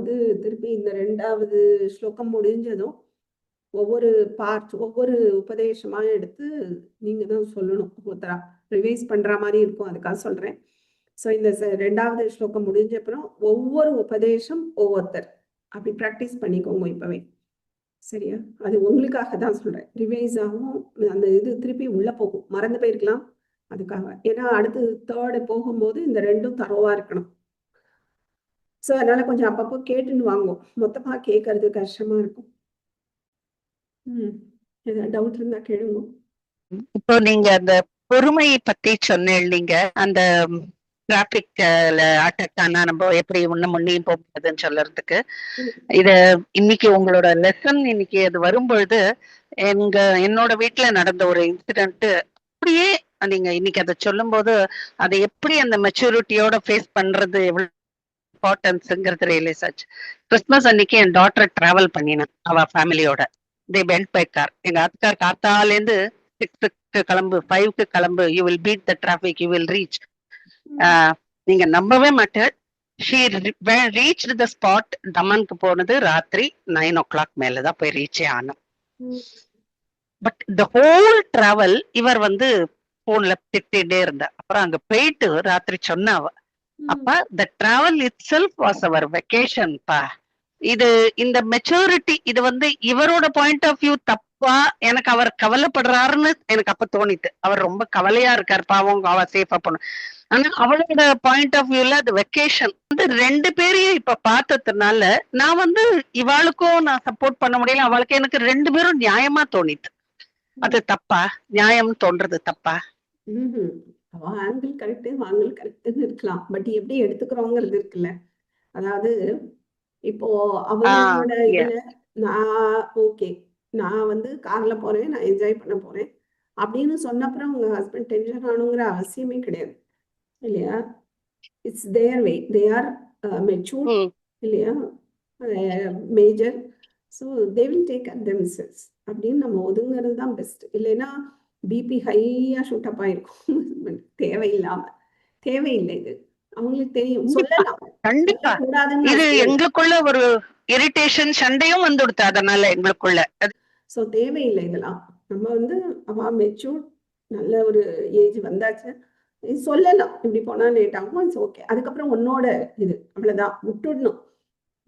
திருப்பி இந்த 2வது ஸ்லோகம் முடிஞ்சதும் ஒவ்வொரு ஒவ்வொரு உபதேசமா எடுத்து நீங்க தான் சொல்லணும். ஒவ்வொருத்தரா ரிவைஸ் பண்ற மாதிரி இருக்கும், அதுக்காக சொல்றேன். ஸோ இந்த 2வது ஸ்லோகம் முடிஞ்ச அப்புறம் ஒவ்வொரு உபதேசம் ஒவ்வொருத்தர் அப்படி ப்ராக்டிஸ் பண்ணிக்கோங்க இப்பவே, சரியா? அது உங்களுக்காக தான் சொல்றேன். ரிவைஸ் ஆகும், அந்த இது திருப்பி உள்ள போகும், மறந்து போயிருக்கலாம், அதுக்காக. ஏன்னா அடுத்து 3rd போகும்போது இந்த 2ம் தரோவா இருக்கணும். ஸோ அதனால கொஞ்சம் அப்பப்போ கேட்டுன்னு வாங்குவோம், மொத்தமா கேட்கறது கஷ்டமா இருக்கும். ஏதாவது டவுட் இருந்தா கேளுங்க. இப்போ நீங்க அந்த பொறுமையை பத்தி சொன்னீங்க. அந்த டிராபிக்ல அட்டாக் ஆனா நம்ம எப்படி முன்னையும் போக முடியாதுன்னு சொல்றதுக்கு, இத இன்னைக்கு உங்களோட லெசன் இன்னைக்கு அது வரும்பொழுது என்னோட வீட்டுல நடந்த ஒரு இன்சிடென்ட் அப்படியே நீங்க இன்னைக்கு அதை சொல்லும் போது அதை எப்படி அந்த மெச்சூரிட்டியோட ஃபேஸ் பண்றது எவ்வளவு இம்பார்ட்டன்ஸ்ங்கிறது ரியலைஸ் ஆச்சு. கிறிஸ்துமஸ் அன்னைக்கு என் டாட்டர் டிராவல் பண்ணினேன் அவ ஃபேமிலியோட. They went by car. எங்க ஆத்துக்கார் காத்தாலேருந்து 6க்கு கிளம்பு, 5க்கு கிளம்பு, you will beat the traffic, you will reach. நீங்க நம்பவே மாட்டேன், she reached the spot. தமனுக்கு போனது ராத்திரி 9 o'clock மேலதான் போய் ரீச்சே ஆனோம். பட் த ஹோல் டிராவல் இவர் போன்ல திட்டிகிட்டே இருந்தா. அப்புறம் அங்க போயிட்டு ராத்திரி சொன்னாவ, அப்ப the travel itself was our vacation பா. இது இந்த மெச்சூரிட்டி இது இவரோட பாயிண்ட் ஆஃப் வியூ தப்பா, எனக்கு அவர் கவலைப்படுறாருன்னு எனக்கு அப்ப தோணிட்டு. அவர் ரொம்ப கவலையா இருக்காரு, பாவம், அவ சேஃபா போன. ஆனா அவளோட பாயிண்ட் ஆஃப் வியூல அது வெக்கேஷன். 2 பேரையும் இப்ப பார்த்ததுனால நான் இவாளுக்கும் நான் சப்போர்ட் பண்ண முடியல, அவளுக்கு எனக்கு 2 பேரும் நியாயமா தோணிட்டு. அது தப்பா? நியாயம் தோன்றது தப்பா? ஆங்கிள் கரெக்ட், ஆங்கிள் கரெக்ட்னு இருக்கலாம். பட் எப்படி எடுத்துக்கிறோங்கிறது இருக்குல்ல. அதாவது இப்போ அவங்களோட இதுல நான் ஓகே, நான் கார்ல போறேன், நான் என்ஜாய் பண்ண போறேன் அப்படின்னு சொன்னப்புறம் உங்க ஹஸ்பண்ட் டென்ஷன் ஆகணுங்கிற அவசியமே கிடையாது இல்லையா. It's their way, they are mature இல்லையா. Major. So they will take at themselves அப்படின்னு நம்ம ஒதுங்கிறது தான் பெஸ்ட். இல்லைன்னா பிபி ஹையாக ஷூட்டப் ஆயிருக்கும் தேவையில்லை. இது அவங்களுக்கு தெரியும், சொல்லலாம், கண்டிப்பா சொல்லக்கூடாதுன்னு இது நான் சொல்லல. எங்களுக்குள்ள ஒரு இரிட்டேஷன் சண்டையும் வந்து கொடுத்து அதனால எங்களுக்குள்ள ஸோ தேவையில்லை இதெல்லாம். நம்ம வந்து மெச்சூர் நல்ல ஒரு ஏஜ் வந்தாச்சு, சொல்லலாம் இப்படி போனால் லேட் ஆகும், இட்ஸ் ஓகே. அதுக்கப்புறம் உன்னோட இது அவ்வளோதான், விட்டுடணும்.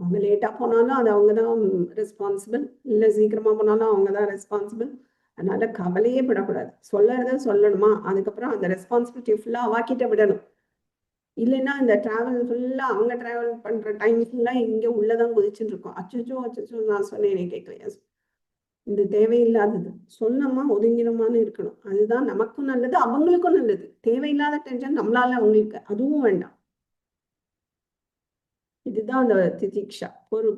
அவங்க லேட்டாக போனாலும் அது அவங்க தான் ரெஸ்பான்சிபிள், இல்லை சீக்கிரமாக போனாலும் அவங்க தான் ரெஸ்பான்சிபிள். அதனால கவலையே படக்கூடாது. சொல்லறத சொல்லணுமா, அதுக்கப்புறம் அந்த ரெஸ்பான்சிபிலிட்டி ஃபுல்லாக அவாக்கிட்ட விடணும். இல்லைன்னா இந்த டிராவல் ஃபுல்லாக அவங்க டிராவல் பண்ணுற டைம் ஃபுல்லாக இங்கே உள்ளதான் குதிச்சுட்டு இருக்கோம். அச்சோ நான் சொன்னேனே கேட்கலையா, இது தேவையில்லாதது. சொன்னோமா ஒதுங்கினோமான்னு இருக்கணும். அதுதான் நமக்கும் நல்லது, அவங்களுக்கும் நல்லது. தேவையில்லாத டென்ஷன் நம்மளால அவங்களுக்கு, அதுவும் வேண்டாம். இதுதான் அந்த திதிக்ஷா. ஒரு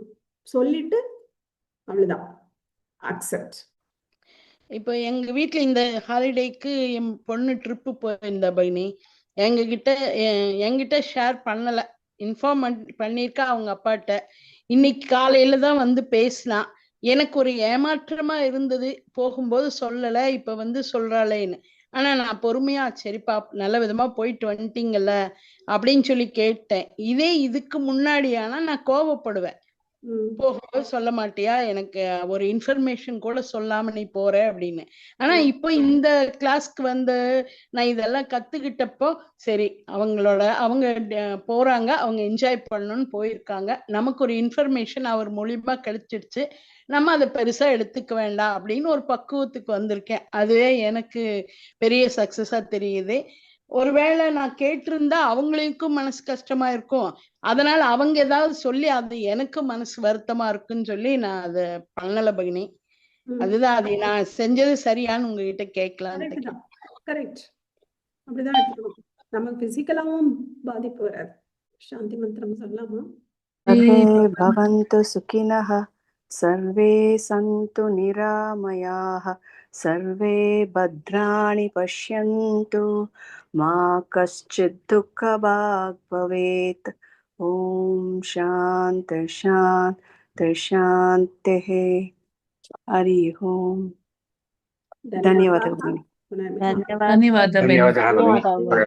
சொல்லிட்டு அவ்வளவுதான், அக்செப்ட். இப்போ எங்க வீட்ல இந்த ஹாலிடேக்கு என் பொண்ணு ட்ரிப்பு போயிருந்தா பைனி, என்கிட்ட ஷேர் பண்ணல, இன்ஃபார்ம் பண்ணியிருக்கா அவங்க அப்பாட்ட. இன்னைக்கு காலையில தான் வந்து பேசினா. எனக்கு ஒரு ஏமாற்றமா இருந்தது, போகும்போது சொல்லல, இப்ப வந்து சொல்றாளேன்னு. ஆனா நான் பொறுமையா சரிப்பா நல்ல விதமா போயிட்டு வந்துட்டீங்கல்ல அப்படின்னு சொல்லி கேட்டேன். இதுக்கு முன்னாடியானா நான் கோவப்படுவேன், போகும்போது சொல்ல மாட்டியா, எனக்கு ஒரு இன்ஃபர்மேஷன் கூட சொல்லாம நீ போற அப்படின்னு. ஆனா இப்போ இந்த கிளாஸ்க்கு வந்து நான் இதெல்லாம் கத்துக்கிட்டப்போ சரி, அவங்க போறாங்க, அவங்க என்ஜாய் பண்ணணும்னு போயிருக்காங்க, நமக்கு ஒரு இன்ஃபர்மேஷன் அவர் மூலியமா கிடைச்சிடுச்சு, நம்ம அதை பெருசா எடுத்துக்க வேண்டாம் அப்படின்னு ஒரு பக்குவத்துக்கு வந்திருக்கேன். அதுவே எனக்கு பெரிய சக்சஸா தெரியுது. ஒருவேளை நான் கேட்டிருந்தா அவங்களுக்கும் மனசு கஷ்டமா இருக்கும், அதனால அவங்க ஏதாவது சொல்லி அது எனக்கு மனசு வருத்தமா இருக்குன்னு சொல்லி நான் அதை பண்ணல பகினி. அதுதான், அது நான் செஞ்சது சரியான்னு உங்ககிட்ட கேட்கலாம். கரெக்ட், அப்படிதான் எடுத்துக்கணும். நம்ம பிசிக்கலாவும் பாதிப்பு வராது. சாந்தி மந்திரம் சொல்லலாமா? சர்வே பவந்து சுகினஹ, சர்வே சந்து நிராமயாஹ, சர்வே பத்ராணி பஷ்யந்து, மா கஷ்சித் துக்கபாக் பவேத். ஓம் சாந்தி சாந்தி சாந்திஹ. ஹரி ஓம். ಧನ್ಯವಾದಗಳು. ಧನ್ಯವಾದ.